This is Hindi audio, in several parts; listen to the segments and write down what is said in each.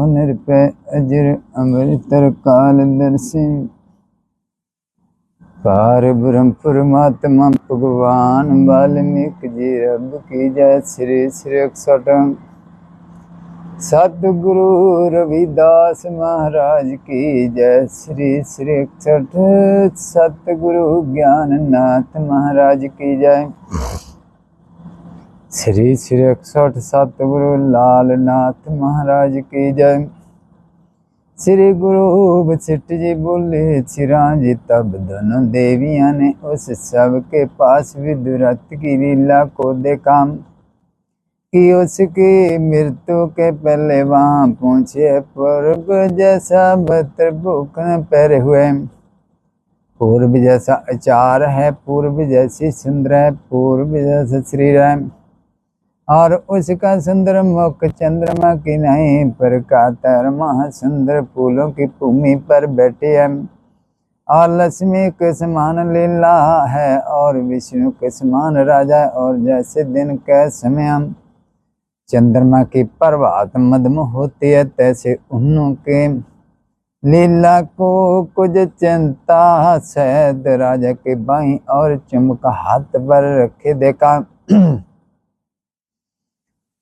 निरपै अजर अमृतर काल दर्शी। पार ब्रह्म परमात्मा भगवान वाल्मीकि जी रब की जय। श्री श्री 61। सतगुरु रविदास महाराज की जय। श्री श्री 61। सतगुरु ज्ञाननाथ महाराज की जय। श्री श्री 61। सतगुरु लालनाथ महाराज की जय। श्री गुरु वशिष्ठ जी बोले चिरां जी तब दोनों देवियां ने उस सब के पास विदुरथ की लीला को देखा कि उसकी मृत्यु के पहले वहां पहुंचे पूर्व जैसा वस्त्र भूखण पहरे हुए, पूर्व जैसा आचार है, पूर्व जैसी सुंदर है, पूर्व जैसा शरीर है और उसका सुंदर मुख चंद्रमा की नहीं पर कातर महासुंदर फूलों की भूमि पर बैठे है और लक्ष्मी के समान लीला है और विष्णु के समान राजा। और जैसे दिन के समय चंद्रमा की प्रभात मध्यम होती है तैसे उनके लीला को कुछ चिंता सैद राजा के बाईं और चुम्बक हाथ पर रखे देखा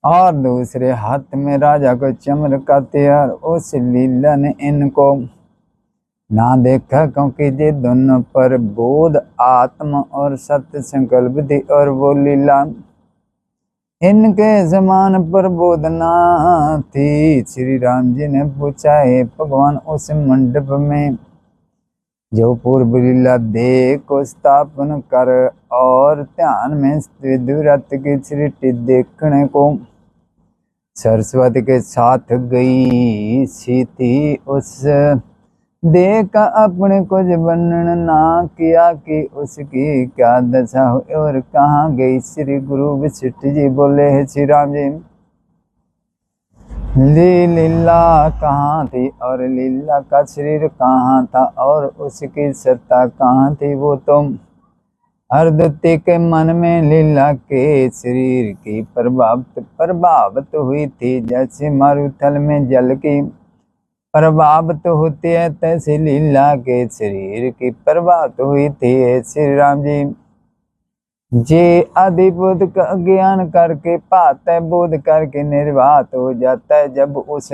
और दूसरे हाथ में राजा को चमकाते और उस लीला ने इनको ना देखा क्योंकि ये दोनों पर बोध आत्मा और सत्य संकल्प थी और वो लीला इनके समान प्रबोध ना थी। श्री राम जी ने पूछा हे भगवान उस मंडप में जो पूर्व लीला देह को स्थापन कर और ध्यान में विदुरथ की सृष्टि देखने को सरस्वती के साथ गई सी थी, उस देह का अपने कुछ वर्णन ना किया कि उसकी क्या दशा हुई और कहाँ गई। श्री गुरु वशिष्ठ जी बोले है श्री राम जी लीला कहाँ थी और लीला का शरीर कहाँ था और उसकी सत्ता कहाँ थी। वो तुम अरुंधति के मन में लीला के शरीर की प्रभावित हुई थी जैसे मारुथल में जल की प्रभावित होती है तैसे लीला के शरीर की प्रभावित हुई थी। श्री राम जी जे आदि बोध का ज्ञान करके पाता है, बोध करके निर्वात हो जाता है। जब उस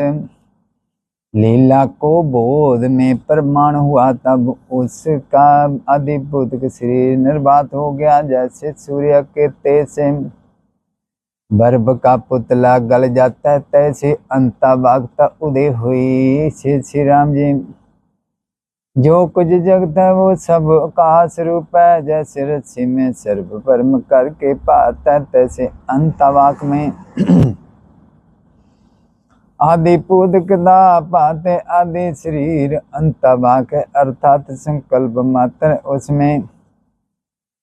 लीला को बोध में प्रमाण हुआ तब उसका अधिभूत शरीर निर्वात हो गया जैसे सूर्य के तेज से बर्फ का पुतला गल जाता है तैसे अंतभागता उदय हुई। श्री राम जी जो कुछ जगत है वो सब का स्वरूप है जैसे रस्सी में सर्व परम करके पाता है तैसे अंतवाक में आदि पूदकदा पाते आदि शरीर अंतवाक है अर्थात संकल्प मात्र उसमें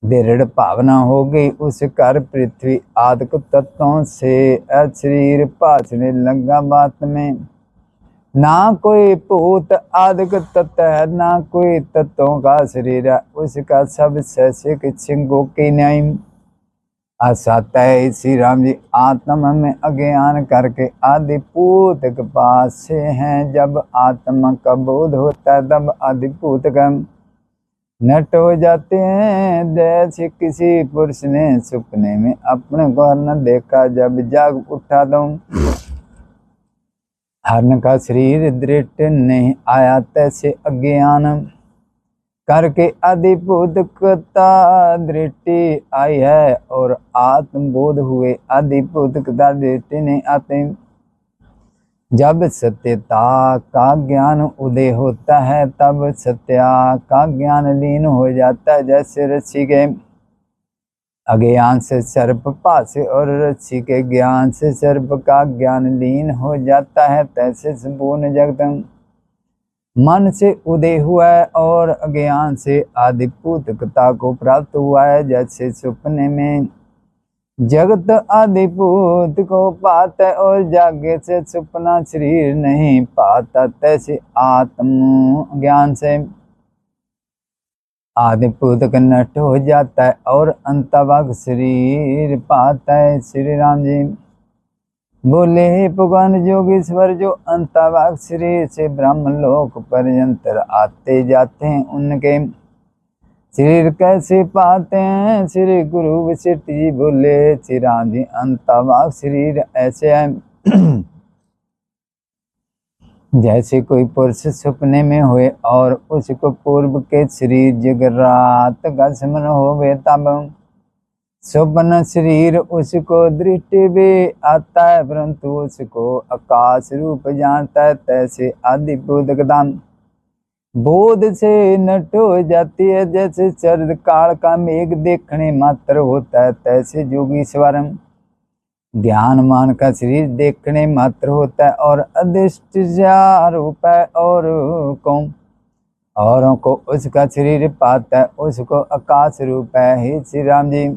दृढ़ भावना हो गई। उस कर पृथ्वी आदि तत्वों से शरीर पाछने लगा बात में ना कोई भूत आदिक तत्व है ना कोई तत्वों का शरीर है उसका सब शैषिक छिंगो की नहीं आसाता है। श्री राम जी आत्मा में अज्ञान करके आदि भूत के पास से हैं। जब आत्मा का बोध होता है तब आदि भूत का नट हो जाते हैं जैसे किसी पुरुष ने सपने में अपने को हरण देखा जब जाग उठा दो हरण का शरीर दृढ़ नहीं आया तैसे अज्ञान करके अधिभूतकता दृष्टि आई है और आत्मबोध हुए अधिभूतकता दृष्टि नहीं आते। जब सत्यता का ज्ञान उदय होता है तब सत्या का ज्ञान लीन हो जाता है जैसे रस्सी के अज्ञान से सर्प पासे और रस्सी के ज्ञान से सर्प का ज्ञान लीन हो जाता है तैसे संपूर्ण जगत मन से उदय हुआ है और अज्ञान से आदिभूतकता को प्राप्त हुआ है जैसे सपने में जगत आदिभूत को पाता है और जागे से सपना शरीर नहीं पाता तैसे आत्म ज्ञान से आदिभूत नष्ट हो जाता है और अंतभाग शरीर पाता है। श्री राम जी बोले हे भगवान जोगेश्वर, जो अंतवाक शरीर से ब्रह्मलोक पर्यंत आते जाते हैं उनके शरीर कैसे पाते हैं? श्री गुरु वशिष्ठ जी बोले, श्री राम जी अंतवाक शरीर ऐसे है जैसे कोई पुरुष सपने में हुए और उसको पूर्व के शरीर जगरात का स्मरण होवे, तब स्वप्न शरीर उसको दृष्टि भी आता है, परंतु उसको आकाश रूप जानता है। तैसे आदि बोधकदाम बोध से नट हो जाती है, जैसे शरद काल का मेघ देखने मात्र होता है, तैसे जोगीश्वर ज्ञान मान का शरीर देखने मात्र होता है और अदृष्ट रूप है, और कौन औरों को उसका शरीर पाता है, उसको आकाश रूप है। हे श्री राम जी,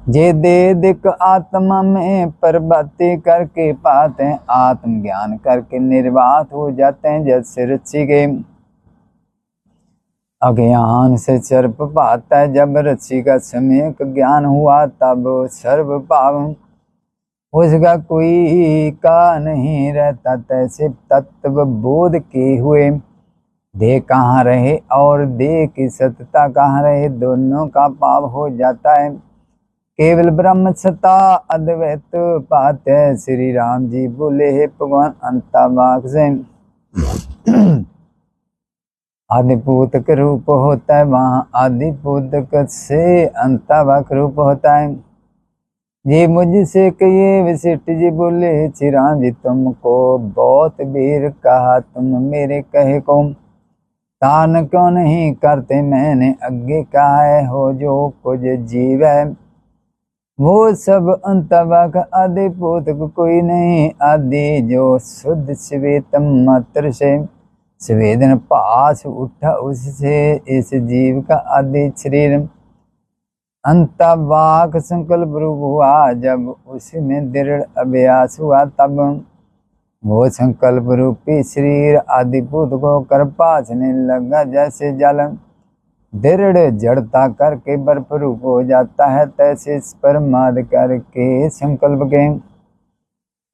जे दे दिक आत्मा में परबत्ती करके पाते हैं, आत्मज्ञान करके निर्वात हो जाते हैं। जैसे रची के अज्ञान से सर्प पाता है, जब रची का समय ज्ञान हुआ तब सर्व पाव उसका कोई का नहीं रहता। तैसे तत्व बोध के हुए दे कहाँ रहे और दे की सत्ता कहाँ रहे, दोनों का पाप हो जाता है। केवल ब्रह्म सत्ता अद्वैत पाते हैं। श्री राम जी बोले, हे भगवान अंतवाक से आदिपूतक रूप होता है, वहाँ आदिपूतक से अंतवाक रूप होता है। ये मुझसे कहिए वशिष्ठ जी बोले, श्री राम जी तुमको बहुत वीर कहा, तुम मेरे कहे को तान क्यों नहीं करते? मैंने आगे कहा है, हो जो कुछ जीव है वो सब अंतवाक आदि पूतक कोई नहीं। आदि जो शुद्ध स्वेत मात्र से संवेदन पास उठा, उससे इस जीव का आदि शरीर अंतवाक संकल्प रूप हुआ। जब उसमें दृढ़ अभ्यास हुआ, तब वो संकल्प रूपी शरीर आदिभूत को कर पासने लगा। जैसे जल दृढ़ जड़ता करके बर्फ रूप हो जाता है, तैसे परमाद करके संकल्प के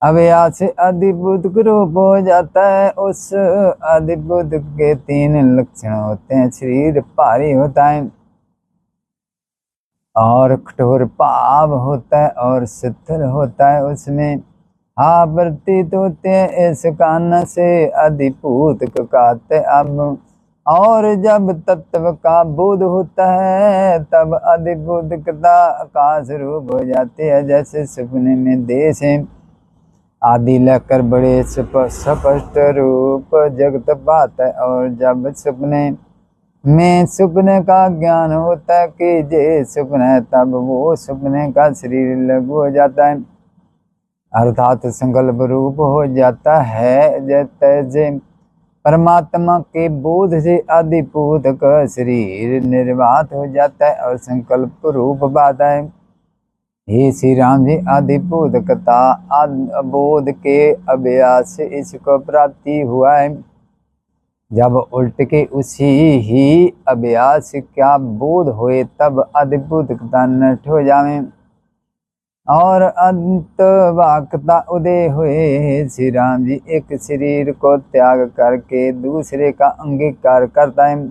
अभ्यास से आदिभूत रूप हो जाता है। उस आदिभूत के तीन लक्षण होते हैं। शरीर भारी होता है और कठोर पाव होता है और शिथिल होता है। उसमें प्रतीत होते हैं, इस कारण से अधिभूत कहते। अब और जब तत्व का बोध होता है, तब अधिभूतकता आकाश रूप हो जाती है। जैसे सपने में देश है आदि लेकर बड़े स्पष्ट रूप जगत पाता है, और जब सपने में सपने का ज्ञान होता है कि जे सपना है, तब वो सपने का शरीर लघु हो जाता है, अर्थात संकल्प रूप हो जाता है। जैसे परमात्मा के बोध से आदिभूत का शरीर निर्वात हो जाता है और संकल्प रूप पाता है। हे श्री राम जी, आदिभूत कथा बोध के अभ्यास से इसको प्राप्ति हुआ है। जब उल्ट के उसी ही अभ्यास क्या बोध होए, तब अद्भुतता नष्ट हो जावे और अंतवाकता उदय हुए। श्री राम जी एक शरीर को त्याग करके दूसरे का अंगीकार करता है,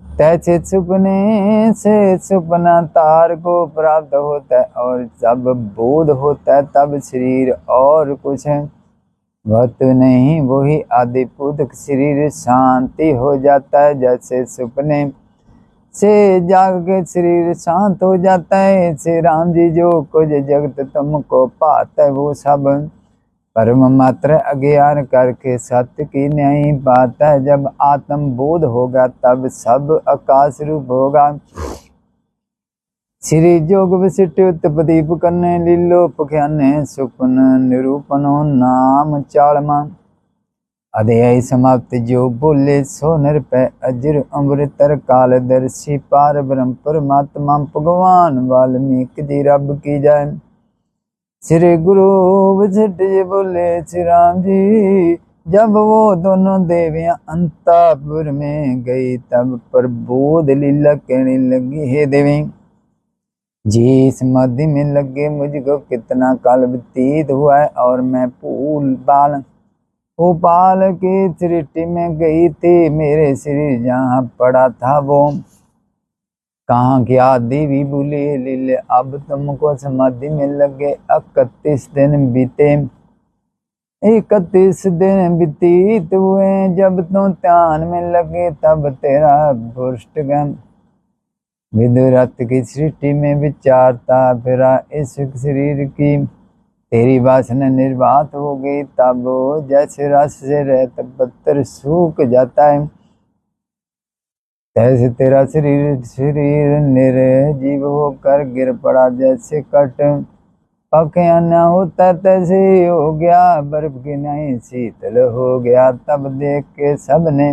तैसे सपने से सपना तार को प्राप्त होता है, और जब बोध होता है तब शरीर और कुछ है वह तो नहीं, वही आदिभूत शरीर शांति हो जाता है। जैसे सपने से जाग के शरीर शांत हो जाता है। श्री राम जी जो कुछ जगत तुमको पाता है, वो सब परम मात्र अज्ञान करके सत्य की नहीं पाता है। जब आत्म बोध होगा, तब सब आकाश रूप होगा। श्री जोग वशिष्ठ उत्पदीप करने लीलोप ख्याने सुपन निरूपणो नाम चालमा अध्याय समाप्त। जो बोले सो निरपै अजर अमृतर कालदर्शी पार ब्रह्म परमात्मा भगवान वाल्मीकि जी रब की जय। श्री गुरु वशिष्ठ जी बोले, श्री राम जी जब वो दोनों देवियां अंतापुर में गई, तब प्रबोध लीला कहने लगी, हे देवी जी समाधि में लगे मुझको कितना काल व्यतीत हुआ है, और मैं फूल बाल उपाल की सृष्टि में गई थी। मेरे शरीर जहाँ पड़ा था वो कहाँ क्या देवी बोले लीले। अब तुमको समाधि में लगे 31 दिन बीते, 31 दिन व्यतीत हुए। जब तुम ध्यान में लगे तब तेरा पुष्टगम विदुरथ की सृष्टि में विचारता फिरा। इस शरीर की तेरी वासना निर्वात हो गई, तब जैसे रस से रहत पत्थर सूख जाता है, तैसे तेरा शरीर निर्जीव होकर गिर पड़ा। जैसे कट पका न होता तैसे हो गया, बर्फ की नहीं शीतल हो गया। तब देख के सबने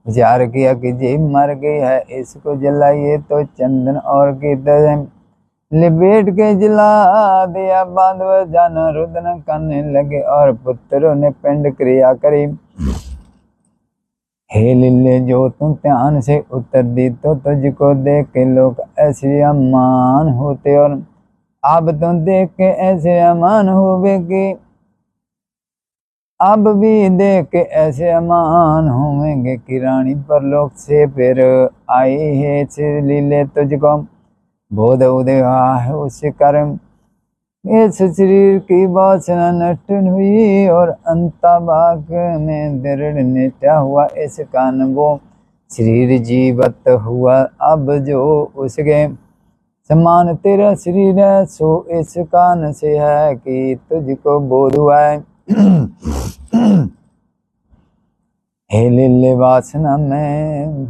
विचार किया कि जी मर गई है, इसको जलाइए। तो चंदन और की तरह लिपेट के जला दिया। बांधव जाना रुदन करने लगे और पुत्रों ने पिंड क्रिया करी। हे लीले जो तुम ध्यान से उत्तर दी, तो तुझको देख के लोग ऐसे अमान होते, और अब तुम देख के ऐसे अमान होवे कि अब भी देख के ऐसे अमान होंगे कि रानी परलोक से फिर आई है। श्री लीले तुझको बोध उदय है उस कर्म, इस शरीर की वासना नष्ट हुई और अंतभाग में दृढ़ निष्ठा हुआ। इस कारण वो शरीर जीवत हुआ। अब जो उसके समान तेरा शरीर है, सो इस कारण से है कि तुझको बोध हुआ है। हे लीले वासना में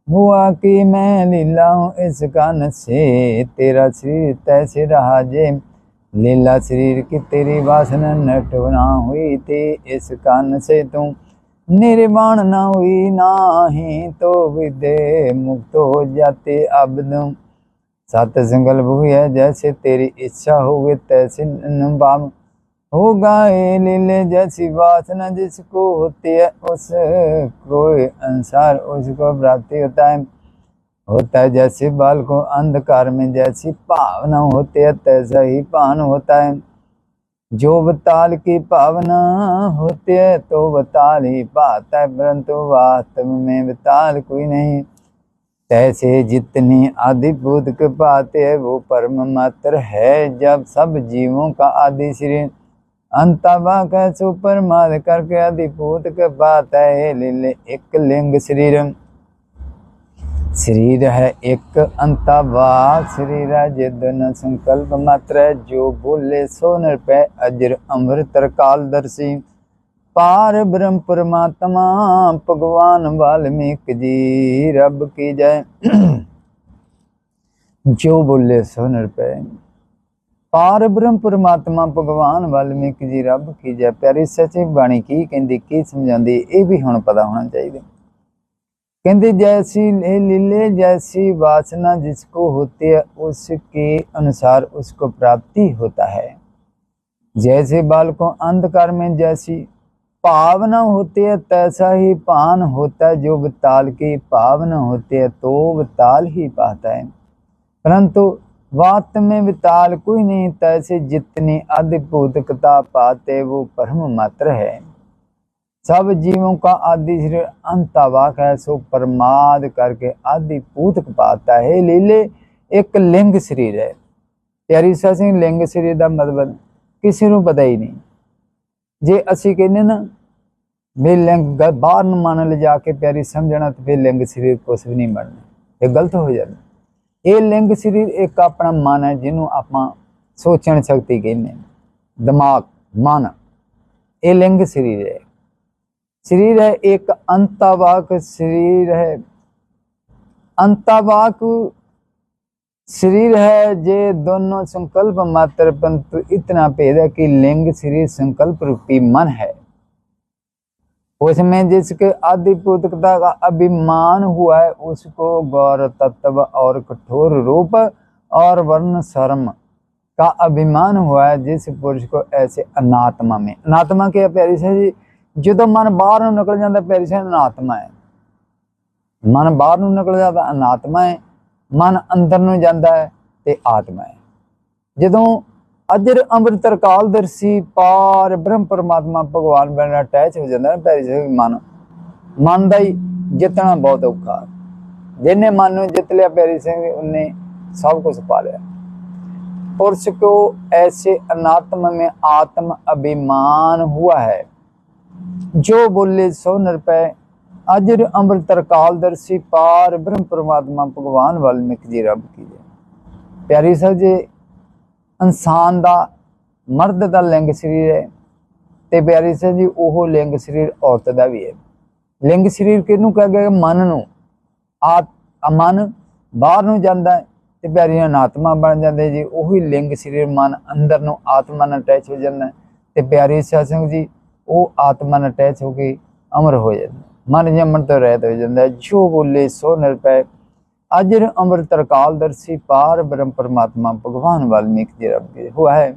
हुआ कि मैं लीला हूँ, इस कारण से तेरा शरीर तैसे रहा। जे लीला शरीर की तेरी वासना नष्ट ना हुई थी, इस कारण से तुम निर्वाण न हुई। नाही तो विदे मुक्त हो जाते। अब तुम सत संकल्प हुई है, जैसे तेरी इच्छा होगी तैसे अनुभाव होगा। ये लीले जैसी वासना जिसको होती है, उस कोई अनुसार उसको प्राप्ति होता है। जैसे बाल को अंधकार में जैसी भावना होती है, तैसा ही पान होता है। जो बताल की भावना होती है तो बताल ही पाता है, परंतु वास्तव में बताल कोई नहीं। तैसे जितनी आदिभूत के पाते है वो परम मात्र है। जब सब जीवों का आदि शरीर अंतभा का सुपरमाद करके अधिभूत के पाता है। लीले एक लिंग शरीर है, एक अंतभाग शरीर है। जे दोनों संकल्प मात्र है, जो बोले सो निरपय अजर अमर तरकालदर्शी पार ब्रह्म परमात्मा भगवान वाल्मीकि जी रब की जय। जो बोले सो निरपय पार ब्रह्म परमात्मा भगवान वाल्मीकि जी रब की जय। प्यारी सच्ची बाणी की कहती की समझाती, ये भी हुण पता होना चाहिए। कहते जैसी लीले जैसी वासना जिसको होती है, उसके अनुसार उसको प्राप्ति होता है। जैसे बाल को अंधकार में जैसी भावना होती है, तैसा ही पान होता है। जो बताल की भावना होती है तो बताल ही पाता है, परंतु वात में विताल कोई नहीं। तैसे जितनी अधिभूतकता पाते वो परम मात्र है। सब जीवों का आदि शरीर अंतवाक है, सो परमाद करके आदिभूत पाता है। लीले एक लिंग शरीर है। प्यारी सिंह लिंग शरीर का मतलब किसी को पता ही नहीं। जे असी कहने ना भी लिंग बाहर मन ले जाके प्यारी समझना, तो फिर लिंग शरीर कुछ भी नहीं बनना, ये गलत हो जाना। ये लिंग शरीर एक अपना मन है, जिन्हों आप सोचण शक्ति कहने, दिमाग मन, ये लिंग शरीर है। शरीर है एक अंतवाक शरीर है। अंतवाक शरीर है जे दोनों संकल्प मात्र, परंतु इतना भेद है कि लिंग शरीर संकल्प रूपी मन है। उसमें जिसके आदिभूतकता का अभिमान हुआ है, उसको गौर तत्व और कठोर रूप और वर्ण शर्म का अभिमान हुआ है। जिस पुरुष को ऐसे अनात्मा में, अनात्मा के प्यारी से जो तो मन बाहर निकल जाता प्यारी से अनात्मा है। मन बाहर निकल जाता अनात्मा है, मन अंदर ਨੂੰ ਜਾਂਦਾ है ते आत्मा है। जदों अजर अमृत अकाल दर्शी पार ब्रह्म परमात्मा भगवान बनना अटैच हो जाता है पैरी मन मन का ही जितना बहुत औखा। जिन्हें मन में जित लिया प्यारी सिंह उन्हें सब कुछ पा लिया। पुरुष को ऐसे अनात्म में आत्म अभिमान हुआ है, जो बोले 100 रुपए अजर अमृत अकाल दर्शी पार ब्रह्म परमात्मा भगवान वाल्मीकि जी रब की जय। प्यारी साहब जी, इंसान का मर्द का लिंग शरीर है तो प्यारी साहब जी वो लिंग शरीर औरत का भी है। लिंग शरीर किनू कह गया? मन नू। मन बाहर नू जाता है तो प्यारी अनात्मा बन जाते जी। वही लिंग शरीर मन अंदर नू आत्मा नाल अटैच हो जाता है तो प्यारी सत्संग जी वो आत्मा नाल अटैच होकर अमर हो जाता है, मन जमन तो रहत हो जाता है। जो बोले 100 रुपए अजर अमृत अकाल दर्शी पार ब्रह्म परमात्मा भगवान वाल्मीकि जी रब के हुआ है।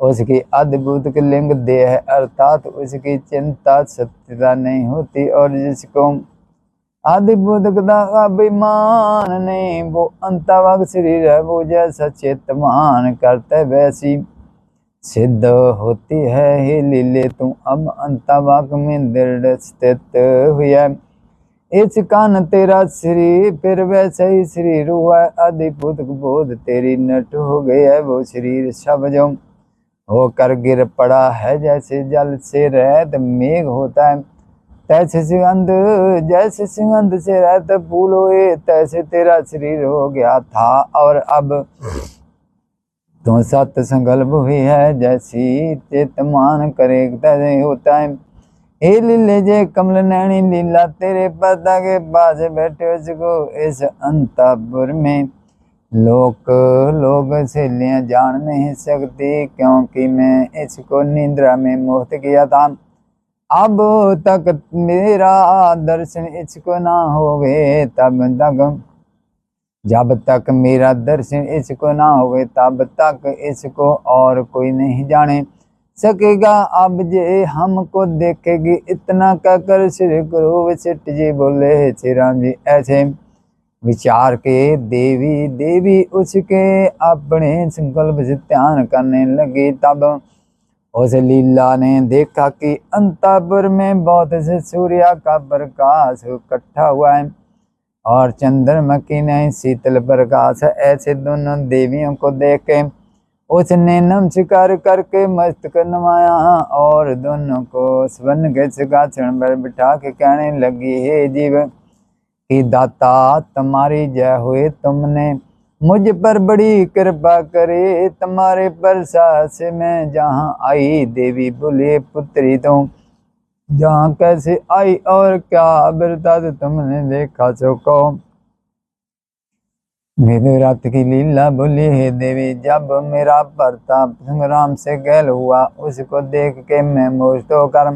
उसकी अद्भुत लिंग देह है, अर्थात उसकी चिंता सत्यता नहीं होती, और जिसको अद्भुत का अभिमान नहीं वो अंतवाग शरीर है, वो जैसा चेतमान करते वैसी सिद्ध होती है। हे लीले तुम अब अंतवाग में दृढ़ स्थित हुआ, इस कान तेरा शरीर फिर वैसे ही शरीर हुआ। अद्भुत बोध तेरी नट हो गया है, वो शरीर सब जो होकर गिर पड़ा है। जैसे जल से रहत मेघ होता है, तैसे सुगंध जैसे सुगंध से रहत फूल हुए, तैसे तेरा शरीर हो गया था। और अब तो सत संकल्प हुई है, जैसी चेतमान करे तैसे होता है। हे लीले जे कमल नैनी लीला तेरे पता के पास बैठे उसको इस अंतपुर में लोग सहेलियां जान नहीं सकती, क्योंकि मैं इसको निद्रा में मोहित किया था। अब तक मेरा दर्शन इसको ना होवे जब तक मेरा दर्शन इसको ना होवे तब तक इसको और कोई नहीं जाने सकेगा। अब जे हमको देखेगी इतना कहकर श्री गुरु वशिष्ठ जी बोले, श्री राम जी ऐसे विचार के देवी उसके अपने संकल्प से ध्यान करने लगी। तब उस लीला ने देखा कि अंतपुर में बहुत से सूर्य का प्रकाश इकट्ठा हुआ है और चंद्रमा की नहीं शीतल प्रकाश है। ऐसे दोनों देवियों को देख के उसने नमस्कार करके मस्तक नवाया और दोनों को स्वर्ण के सिंहासन पर बिठा के कहने लगी, हे जीव कि दाता तुम्हारी जय हुए, तुमने मुझ पर बड़ी कृपा करे। तुम्हारे प्रसाद से मैं जहाँ आई, देवी बोले पुत्री तुम जहाँ कैसे आई और क्या वृतांत तुमने देखा सो कहो। विदुरथ की लीला बोली, हे देवी जब मेरा प्रताप संग्राम से गैल हुआ, उसको देख के मैं मूर्छ होकर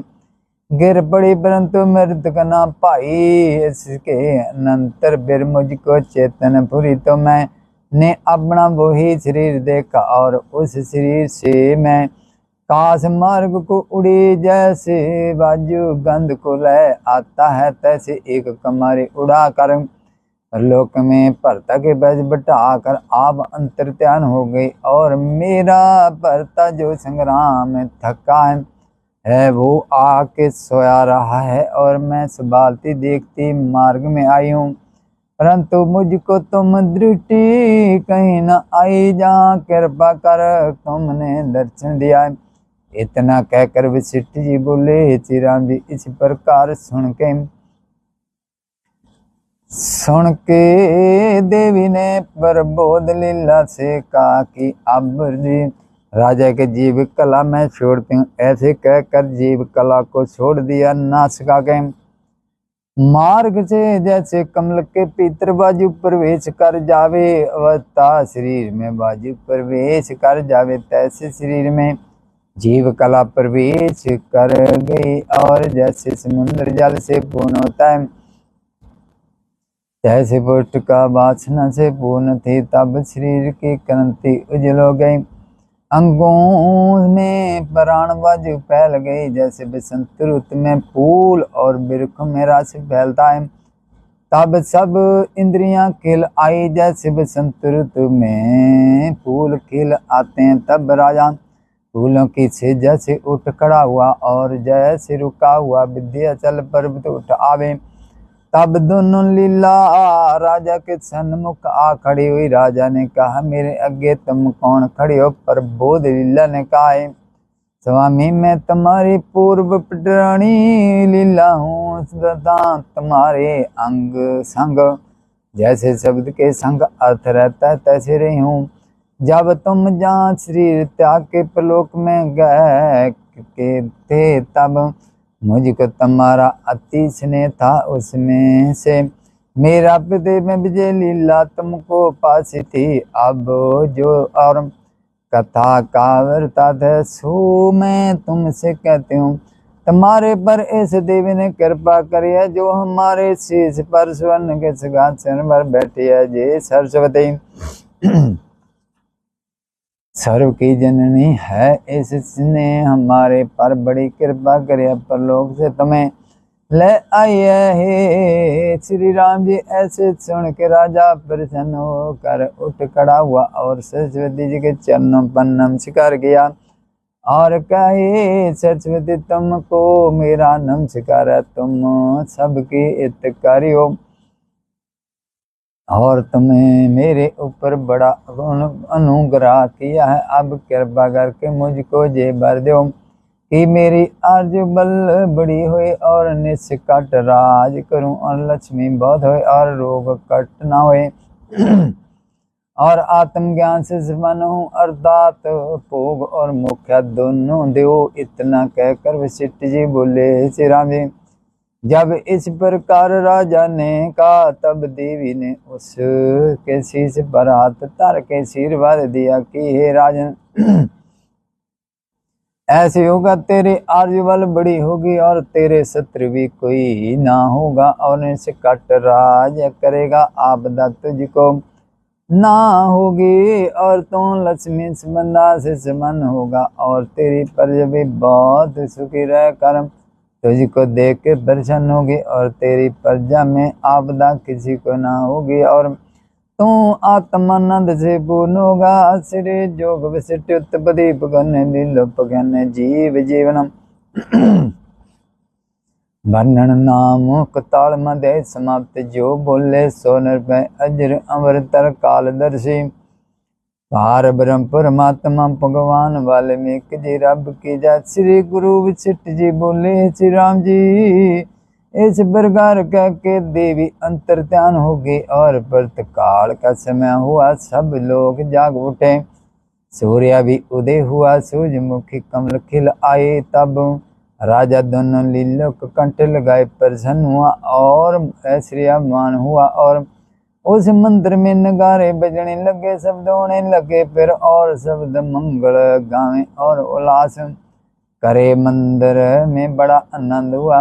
गिर पड़ी, परंतु मृत का ना पाई। इसके अनंतर फिर मुझको चेतन पूरी तो मैंने अपना वही शरीर देखा और उस शरीर से मैं काश मार्ग को उड़ी, जैसे बाजू गंध को लय आता है तैसे एक कमारी उड़ा कर लोक में परता के बज बटा कर आप अंतर्ध्यान हो गई। और मेरा परता जो संग्राम में थका है वो आके सोया रहा है और मैं संभालती देखती मार्ग में आई हूँ, परंतु मुझको तुम दृष्टि कहीं न आई, जहाँ कृपा कर तुमने दर्शन दिया। इतना कहकर वशिष्ठ जी बोले, श्री राम जी इस प्रकार सुन के देवी ने प्रबोध लीला से कहा कि अब जी राजा के जीव कला मैं छोड़ती हूँ। ऐसे कहकर जीव कला को छोड़ दिया। नासिका के मार्ग से जैसे कमल के भीतर बाजू प्रवेश कर जावे, अवस्था शरीर में बाजू प्रवेश कर जावे, तैसे शरीर में जीव कला प्रवेश कर गई। और जैसे समुद्र जल से पूर्ण होता है तैसे पुष्ट का वासना से पूर्ण थी, तब शरीर की क्रांति उजल हो गई। अंगों में प्राण बाजू फैल गई, जैसे बसंत ऋतु में फूल और वृक्ष में रस फैलता है। तब सब इंद्रियां खिल आई, जैसे बसंत ऋतु में फूल खिल आते हैं। तब राजा फूलों की से जैसे उठ खड़ा हुआ, और जैसे रुका हुआ विंध्याचल पर्वत उठ आवे। तब दोनों लीला राजा के सन्मुख आ खड़ी हुई। राजा ने कहा, मेरे आगे तुम कौन खड़े हो? पर बोध लीला ने कहा है, स्वामी मैं तुम्हारी पूर्व पुरानी लीला हूँ, सदा तुम्हारे अंग संग। जैसे शब्द के संग अर्थ रहता है, तैसे रही हूँ। जब तुम जहाँ शरीर त्याग के प्रलोक में गए के थे, तब मुझको तुम्हारा अति स्नेह था। उसमें से मेरा हृदय में विजय लीला तुमको पासी थी। अब जो और कथा का वृतांत है, सो मैं तुमसे कहती हूँ। तुम्हारे पर इस देवी ने कृपा करी है, जो हमारे शीश पर स्वर्ण के सिंहासन पर बैठी है। जे सरस्वती सर्व की जननी है, इसने हमारे पर बड़ी कृपा करी है। परलोक से तुम्हें ले आई है। हे श्री राम जी, ऐसे सुन के राजा प्रसन्न होकर उठ खड़ा हुआ और सरस्वती जी के चरणों पर नमस्कार किया और कहे, सरस्वती तुमको मेरा नमस्कार है। तुम सबकी हितकारी हो और तुम्हें मेरे ऊपर बड़ा अनुग्रह किया है। अब कृपा करके मुझको ये वर दो कि मेरी आर्जु बल बड़ी हुई और निष्कट राज करूं, और लक्ष्मी बहुत हुई और रोग कट न हुए और आत्मज्ञान से संपन्न हूँ, अर्थात भोग और मुख्य दोनों देव। इतना कहकर वशिष्ठ जी बोले, श्री राम जी जब इस प्रकार राजा ने कहा, तब देवी ने उसके शीश पर हाथ धर के आशीर्वाद दिया कि हे राजन, ऐसे होगा तेरे आर्यबल बड़ी होगी और तेरे शत्रु भी कोई ना होगा, और निष्कट राज करेगा। आपदा तुझको ना होगी और तुम लक्ष्मी संबंधा से समान होगा, और तेरी प्रजा भी बहुत सुखी रह कर तुझको देख के प्रसन्न होगी, और तेरी प्रजा में आपदा किसी को ना होगी, और तू आत्मानंद से पूर्ण होगा। श्री जोग विशिष्ट उत्पत्ति पगन लीलोपगन जीव जीवनम वर्णन नाम कताल मध्य समाप्त। जो बोले सो नृपय अजर अमर तर कालदर्शी, पार ब्रह्म परमात्मा भगवान वाल्मीकि जी रब की जात। श्री गुरु वशिष्ठ जी बोले, श्री राम जी इस प्रकार कह के देवी अंतर्ध्यान हो गई और व्रत काल का समय हुआ। सब लोग जाग उठे, सूर्य भी उदय हुआ, सूर्यमुखी कमल खिल आए। तब राजा दोनों लीलों को कंठ लगाए प्रसन्न हुआ और ऐश्वर्यवान हुआ, और उस मंदिर में नगारे बजने लगे, शब्द होने लगे फिर, और शब्द मंगल गावे और उल्लास करे। मंदिर में बड़ा आनंद हुआ,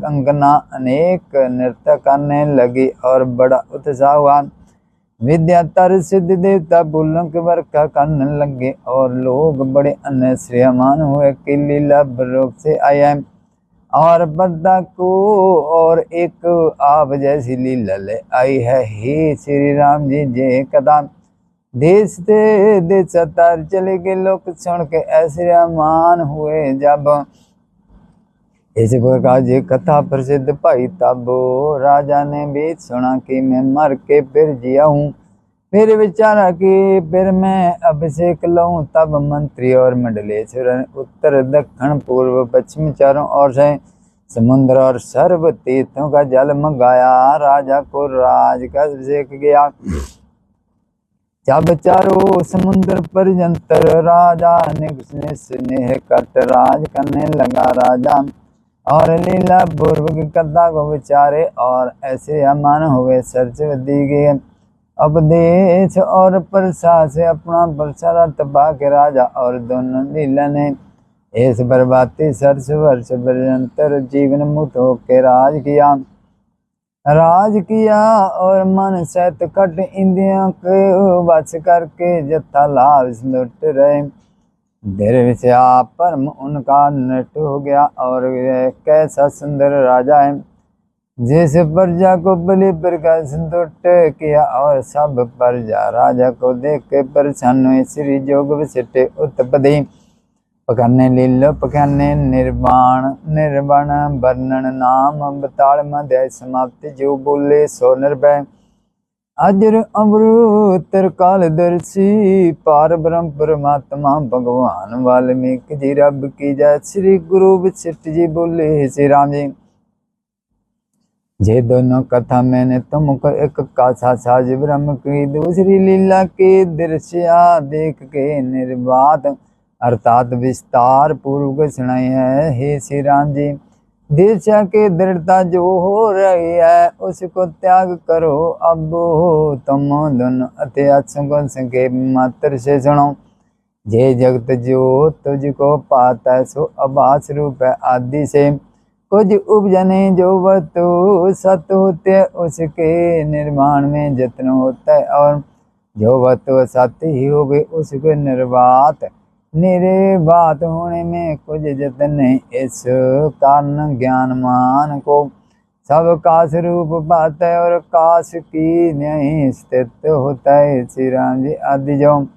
अंगना अनेक नृत्य करने लगी और बड़ा उत्साह हुआ। विद्याधर सिद्ध देवता फूलों की वर्षा करने लगे और लोग बड़े अन्यश्रियमान हुए कि लीला ब्रलोक से आए और बद्दा को और एक आप जैसी लीला ले आई है। हे श्री राम जी जय कदा देश से देशतार चले गए लोग सुन के ऐसे अमान हुए। जब इस प्रकार जी कथा प्रसिद्ध पाई, तब राजा ने भी सुना कि मैं मर के फिर जिया हूँ। फिर विचारा कि फिर मैं अभिषेक लूं। तब मंत्री और मंडलेश्वर उत्तर दक्षिण पूर्व पश्चिम चारों ओर से समुद्र और सर्व तीर्थों का जल मंगाया। राजा को राज का अभिषेक किया। जब चारों समुद्र पर्यंतर राजा ने स्नेह कट राज करने लगा। राजा और लीला पूर्वक कथा को विचारे और ऐसे अमान हुए। सरस्वती के उपदेश और प्रसाद से अपना प्रसारत पाके राजा और दोनों लीला ने इस बर्बादी सरस वर्ष पर्यंतर जीवन मुक्त होकर राज किया और मन सहित खट इंद्रियों के वश करके जथा लाभ लुट रहे। धीरे से परम उनका नट हो गया और कैसा सुंदर राजा है। जिस प्रजा को बलि प्रकार संतुष्ट किया और सब प्रजा राजा को देख के प्रसन्न हुए। श्री जोग विशिष्ट उत्पत्ति पकड़ने लीलो पकड़ने निर्वाण निर्वाण वर्णन नाम 42वां अध्याय समाप्ति। जो बोले सो निर्भय अजर अमृतर कालदर्शी पार ब्रह्म परमात्मा भगवान वाल्मीकि जी रब की जय। श्री गुरु वशिष्ठ जी बोले श्री राम जी ये दोनों कथा मैंने तुमको एक कथा साज ब्रह्म की दूसरी लीला के दृश्या देख के निर्वात अर्थात विस्तार पूर्वक सुनाई है। हे श्री राम जी दीक्षा की दृढ़ता जो हो रही है उसको त्याग करो। अब तुम दोनों अत्याचों को संक्षेप मात्र से सुनो। जे जगत जो तुझको पाता है सो आभास रूप है आदि से कुछ उपजने जो वस्तु सत्य होते है उसके निर्माण में यत्न होता है और जो वस्तु सत्य ही हो गए उसके निर्वात निर्वात होने में कुछ यत्न नहीं। इस कारण ज्ञानमान को सब काश रूप पाता है और काश की नहीं स्थित होता है। श्री राम जी आदि जो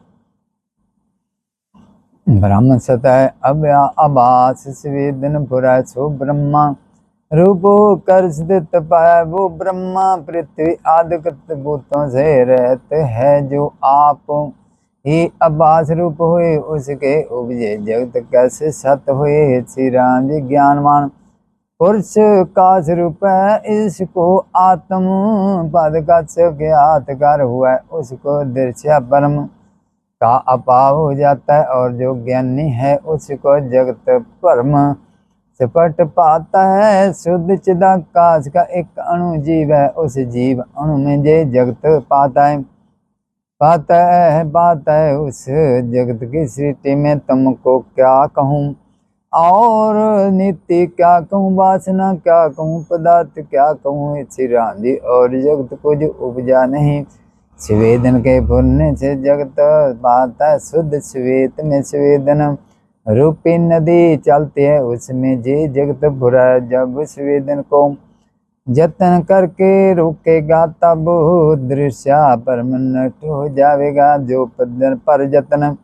ब्रह्म सतह अब आभास स्वेदन पुरा सो ब्रह्मा रूपो कर स्थित पाया। वो ब्रह्मा पृथ्वी आदिकृत भूतों से रहते है जो आप ही आभास रूप हुए उसके उपजे जगत कैसे सत्य हुए। श्री राम जी ज्ञानवान पुरुष का स्वरूप है इसको आत्म पद का ज्ञातकार हुआ है उसको दृश्य परम का अभाव हो जाता है और जो ज्ञानी है उसको जगत परम स्पष्ट पाता है। शुद्ध चिदाकाश का एक अणु जीव है उस जीव अणु में जे जगत पाता है उस जगत की सृष्टि में तुमको क्या कहूँ और नित्य क्या कहूँ वासना क्या कहूँ पदार्थ क्या कहूँ। श्री राम जी और जगत कुछ उपजा नहीं स्वेदन के पुण्य से जगत पाता है। शुद्ध श्वेत में स्वेदन रूपी नदी चलती है उसमें जे जगत बुरा जब स्वेदन को जतन करके रोकेगा तब दृश्य परमानेंट हो जाएगा। जो पर जतन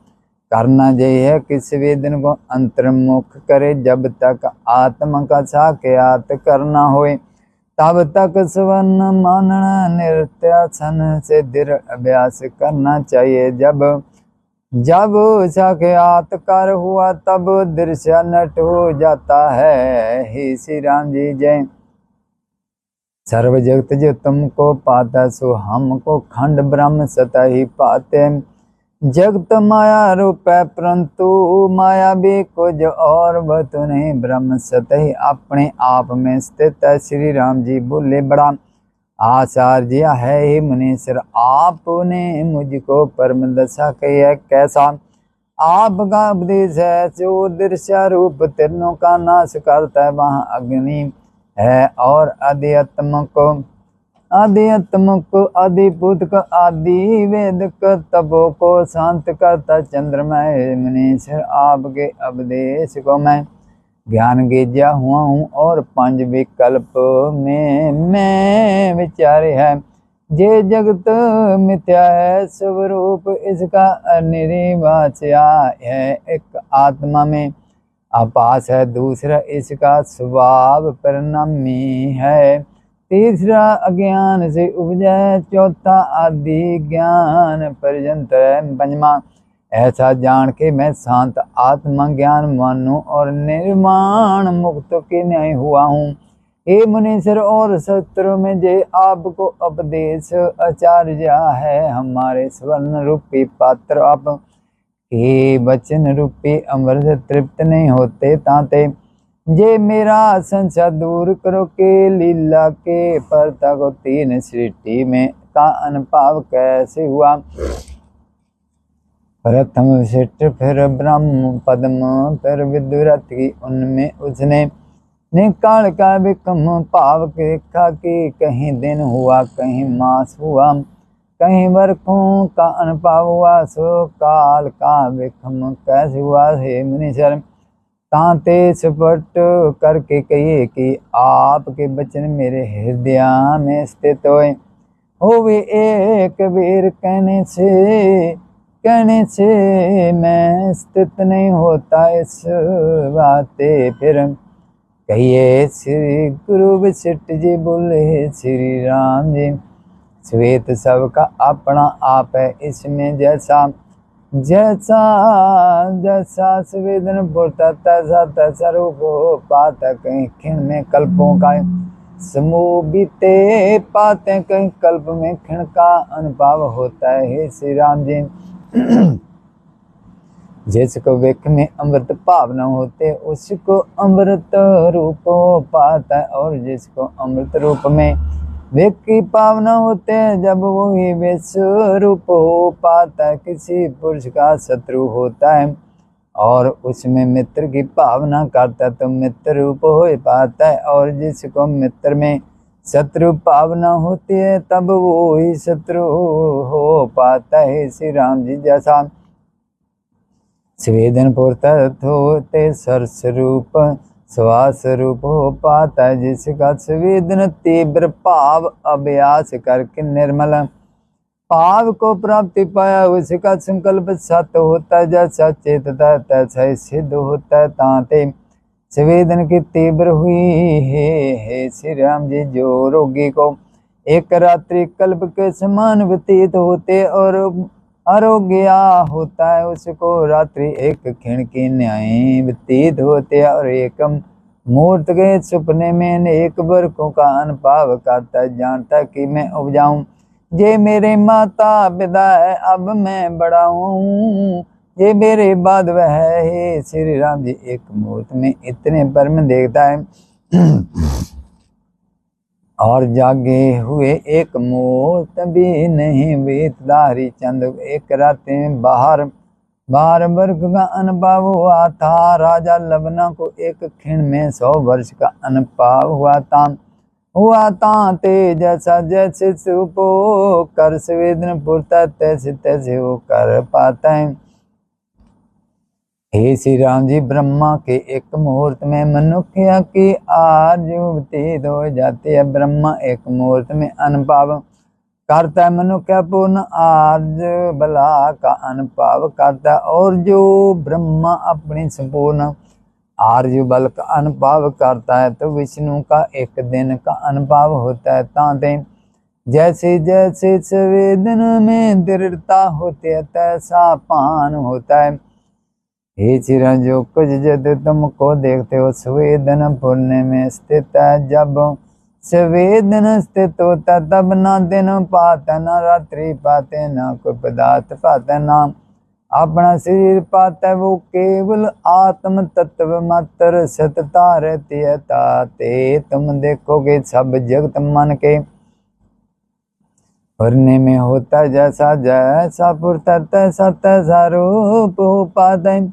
करना यही है कि स्वेदन को अंतर्मुख करे जब तक आत्मा का साक्षात करना होए तब तक स्वर्ण मानना नित्यासन से दृढ़ अभ्यास करना चाहिए। जब साक्षात्कार हुआ तब दृश्य नट हो जाता है। हे श्री राम जी जय। सर्व जगत जो तुमको पाता सो हमको खंड ब्रह्म सता ही पाते। जगत माया रूप है परंतु माया भी कुछ और वह नहीं ब्रह्म सतही अपने आप में स्थित है। श्री राम जी बोले बड़ा आचार्य है ही मुनीश्वर आपने मुझको परम दशा कही है कैसा आपका उपदेश है। जो दृश्य रूप तीनों का नाश करता है वहाँ अग्नि है और आध्यात्म को आदिभूत को आदि वेद तपो को शांत करता चंद्रमा मुनीश्वर आपके उपदेश को मैं ज्ञान गिजा हुआ हूँ और पंच विकल्प में मैं विचारे है। जे जगत मिथ्या है स्वरूप इसका निर्वाच्या है। एक आत्मा में आभास है दूसरा इसका स्वभाव परिणामी है तीसरा अज्ञान से उपजा चौथा आदि ज्ञान पर्यंत है पंचमा ऐसा जान के मैं शांत आत्मा ज्ञान मानूं और निर्माण मुक्त के न्याय हुआ हूँ। हे मुनीश्वर और शत्रु में जे आपको उपदेश आचार्य है हमारे स्वर्ण रूपी पात्र आप के वचन रूपी अमृत से तृप्त नहीं होते ताते जे मेरा संशय दूर करो के लीला के परता को तीन सृष्टि में का अनुभव कैसे हुआ। प्रथम विशिष्ट फिर ब्रह्म पद्म फिर विदुरथ की उनमें उसने निकाल का विक्रम पाव के देखा कि कहीं दिन हुआ कहीं मास हुआ कहीं वर्षों का अनुभव हुआ सो काल का विक्रम कैसे हुआ। हे मुनीश्वर तांते स्फुट करके कहिए कि आपके वचन मेरे हृदय में स्थित होवे एक बेर कहने से मैं स्थित नहीं होता इस बाते फिर कहिए श्री गुरु वशिष्ठ जी बोले श्री राम जी श्वेत सबका अपना आप है इसमें जैसा जैसा जैसा संवेदन बोलता तैसा तैसा रूप हो पाता कहीं क्षण में कल्पों का समूह बीते पाते कहीं कल्प में क्षण का अनुभव होता है। हे श्री राम जी जिसको वेख में अमृत भावना होते उसको अमृत रूप हो पाता है और जिसको अमृत रूप में वेग की पावना होते हैं जब वो ही विश्वरूप हो पाता है। किसी पुरुष का शत्रु होता है और उसमें मित्र की भावना करता तो मित्र रूप हो पाता है और जिसको मित्र में शत्रु भावना होती है तब वो ही शत्रु हो पाता है। श्री राम जी जैसा स्वेदन पूर्त होते सरस्वरूप श्वास रूप हो पाता है जिसका स्वेदन तीव्र भाव अभ्यास करके निर्मल भाव को प्राप्ति पाया उसका संकल्प सत्य होता है जैसा चेतता तैसा ही सिद्ध होता है। तांते स्वेदन की तीव्र हुई है श्री राम जी जो रोगी को एक रात्रि कल्प के समान व्यतीत होते और आरोग्य होता है उसको रात्रि एक क्षण की न्याय व्यतीत होते और एक मुहूर्त के सपने में एक वर्षों का अनुभव करता जानता कि मैं उपजाऊं ये मेरे माता पिता है अब मैं बड़ा हूँ ये मेरे बाद वह है। श्री राम जी एक मुहूर्त में इतने पर में देखता है और जागे हुए एक मुहूर्त भी नहीं बीतता। हरिचंद एक रात में बाहर वर्ग का अनुभव हुआ था। राजा लबना को एक क्षण में 100 वर्ष का अनुभव हुआ था ते जैसा जैसे सुपो कर संवेदन पूर्ता तैसे तैसे वो कर पाता है। हे श्री राम जी ब्रह्मा के एक मुहूर्त में मनुष्य की आयु व्यतीत हो जाती है। ब्रह्मा एक मुहूर्त में अनुभव करता है मनुष्य पूर्ण आर्ज बला का अनुभव करता है और जो ब्रह्मा अपनी संपूर्ण आर्य बल का अनुभव करता है तो विष्णु का एक दिन का अनुभव होता है। तांते जैसे जैसे संवेदन में दृढ़ता होती है तैसा पान होता है। हे चिरंजीव जो कुछ जद तुमको देखते हो संवेदन पूर्ण में स्थित है। जब संवेदन स्थित होता तब ना दिन पाते न रात्रि पाते न कोई पदार्थ पाते ना अपना शरीर पाता है। वो केवल आत्म तत्व मात्र सतता रहती है। ताते तुम देखोगे सब जगत मन के भरने में होता जैसा जैसा पुरता तैसा तैसा रूप हो पाता है।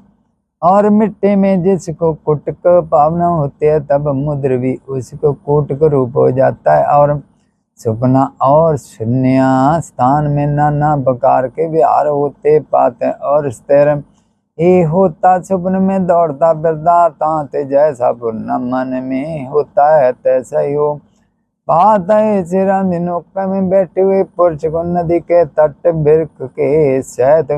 और मिट्टी में जिसको कुटक भावना होती है तब मुद्र भी उसको कुटक रूप हो जाता है। और सपना और शून्य स्थान में नाना प्रकार के विहार होते पाते और स्थिर ये होता स्वप्न में दौड़ता फिरता तांते जैसा पूर्ण मन में होता है तैसा ही हो पाता है। श्री राम जी नौका में बैठे हुए पुरुष को नदी के तट बिरक के सहित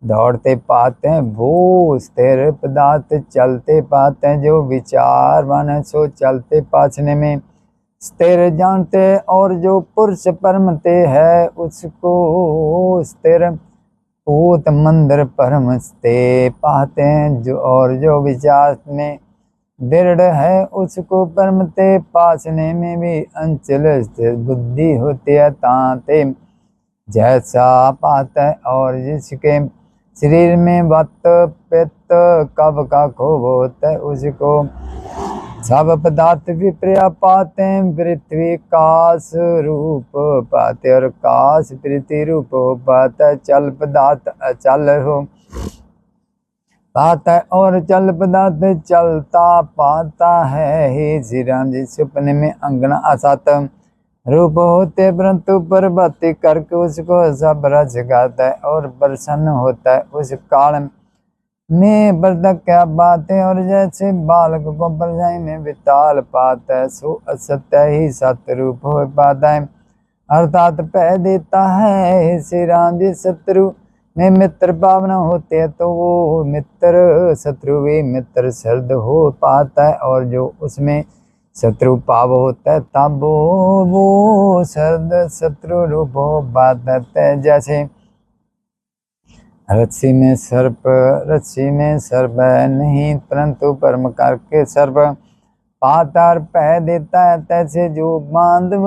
दौड़ते पाते हैं। वो स्थिर पदार्थ चलते पाते हैं जो विचार वन सो चलते पाछने में स्थिर जानते और जो पुरुष परमते है उसको स्थिर पूत मंदिर परम स्थे पाते हैं। जो और जो विचार में दृढ़ है उसको परमते पासने में भी अंचल स्थिर बुद्धि होती है। तांते जैसा पाता है और जिसके शरीर में वत पित्त कब का क्षोभ होता है उसको सब पदार्थ विपर्या पाते हैं। पृथ्वी काश रूप पाते और काश पृथ्वी रूप हो पाता है। चल पदार्थ अचल हो पाता है और चल पदार्थ चलता पाता है। हे श्री राम जी सपने में अंगना असत रूप होते परंतु परबत्ती करके उसको सब रच गाता है और प्रसन्न होता है। उस काल में बरतक क्या बात है। और जैसे बालक को परछाई में बिताल पाता है, सो असत्य ही सत्य रूप हो पाता है। अर्थात कह देता है श्री राम जी, शत्रु में मित्र भावना होते हैं तो वो मित्र शत्रु भी मित्र सर्द हो पाता है, और जो उसमें शत्रु पाव होता है तब वो सर्द शत्रु रूप हो पाता है। जैसे रस्सी में सर्प नहीं, परंतु परम करके सर्प पातार पह देता है। तैसे जो बांधव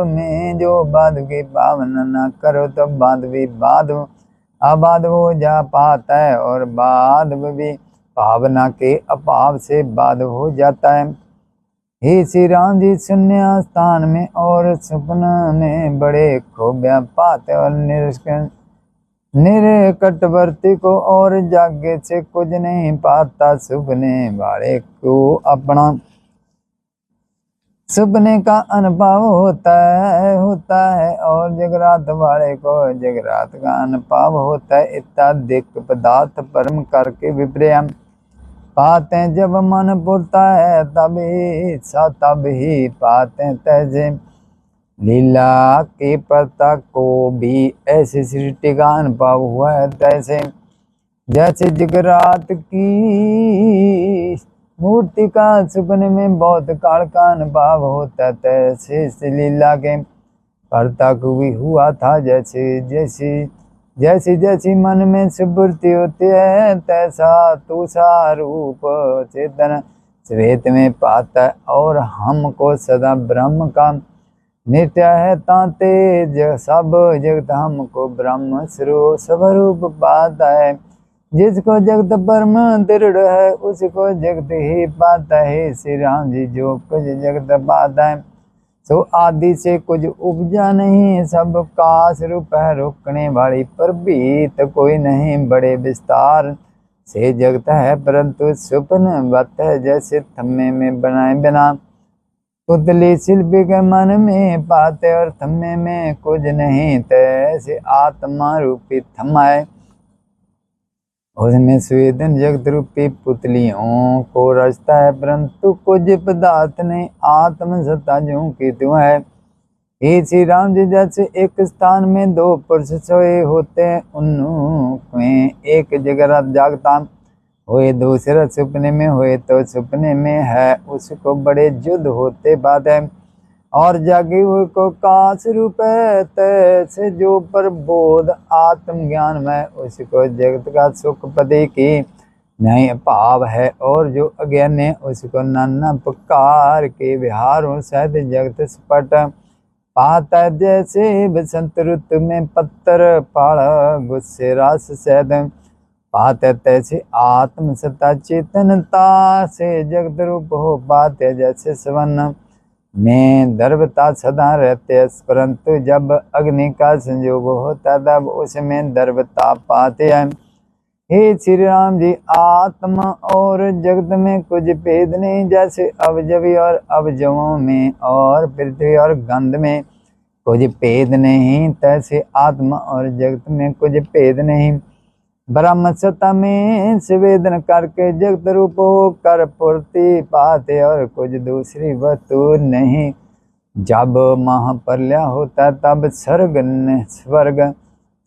में जो बांध की भावना न करो तो बांधव भी बांधव अबाधव हो जा पाता है, और बाधव भी भावना के अभाव से बाधव हो जाता है। हे श्री राम जी, शून्य स्थान में और सपना में बड़े खोबिया पाते, और निकटवर्ती को और जागे से कुछ नहीं पाता। सुपने वाले को अपना सुपने का अनुभव होता है और जगरात वाले को जगरात का अनुभव होता है। इत्यादि पदार्थ परम करके विपर्यम पाते हैं। जब मन पुरता है तब ही पाते हैं। तैसे लीला के पता को भी ऐसे सृष्टि का अनुभव हुआ है। तैसे जैसे जगरात की मूर्ति का सपने में बहुत काल का अनुभव होता है, तैसे इस लीला के कर्ता को भी हुआ था। जैसी मन में सुबुर्ति होती है, तैसा तूसा रूप चेतन श्वेत में पाता है। और हमको सदा ब्रह्म का नित्य है ताते सब जगत हमको ब्रह्म स्वरूप पाता है। जिसको जगत परम दृढ़ है उसको जगत ही पाता है। श्री राम जी, जो कुछ जगत पाता है सो आदि से कुछ उपजा नहीं, सब काश रूप है रोकने वाली पर भी तो कोई नहीं। बड़े विस्तार से जगत है परंतु स्वप्न बत है, जैसे थम्मे में बनाए बिना पुतली शिल्पी के मन में पाते, और थम्मे में कुछ नहीं तैसे आत्मा रूपी थम्मा है। उसमें स्वेदन जगत रूपी पुतलियों को रचता है, परंतु कुछ पदार्थ नहीं आत्म सत्ता जो की तू है। हे श्री राम जी, जैसे एक स्थान में दो पुरुष सोए होते हैं, उनमें एक जगह जागता हुए दूसरा सपने में हुए तो सपने में है उसको बड़े युद्ध होते बाद है। और जागे हुए को काश रूप है, तैसे जो पर बोध आत्म ज्ञान में उसको जगत का सुख पदे की नहीं भाव है। और जो अज्ञान है उसको नाना प्रकार के विहारों सहित जगत स्पट पाता है। जैसे बसंत ऋतु में पत्थर पहाड़ गुस्से रास सहित पाते, तैसे आत्म सत्ता चेतनता से जगत रूप हो पाते। जैसे सवन में दर्वता सदा रहते हैं, परंतु जब अग्नि का संयोग होता तब उसमें दर्वता पाते हैं। हे श्री राम जी, आत्मा और जगत में कुछ भेद नहीं। जैसे अवजवी और अवजवों में और पृथ्वी और गंध में कुछ भेद नहीं, तैसे आत्मा और जगत में कुछ भेद नहीं। ब्रह्म सत्ता में संवेदन करके जगत रूप कर पूर्ति पाते, और कुछ दूसरी वस्तु नहीं। जब महाप्रलय होता तब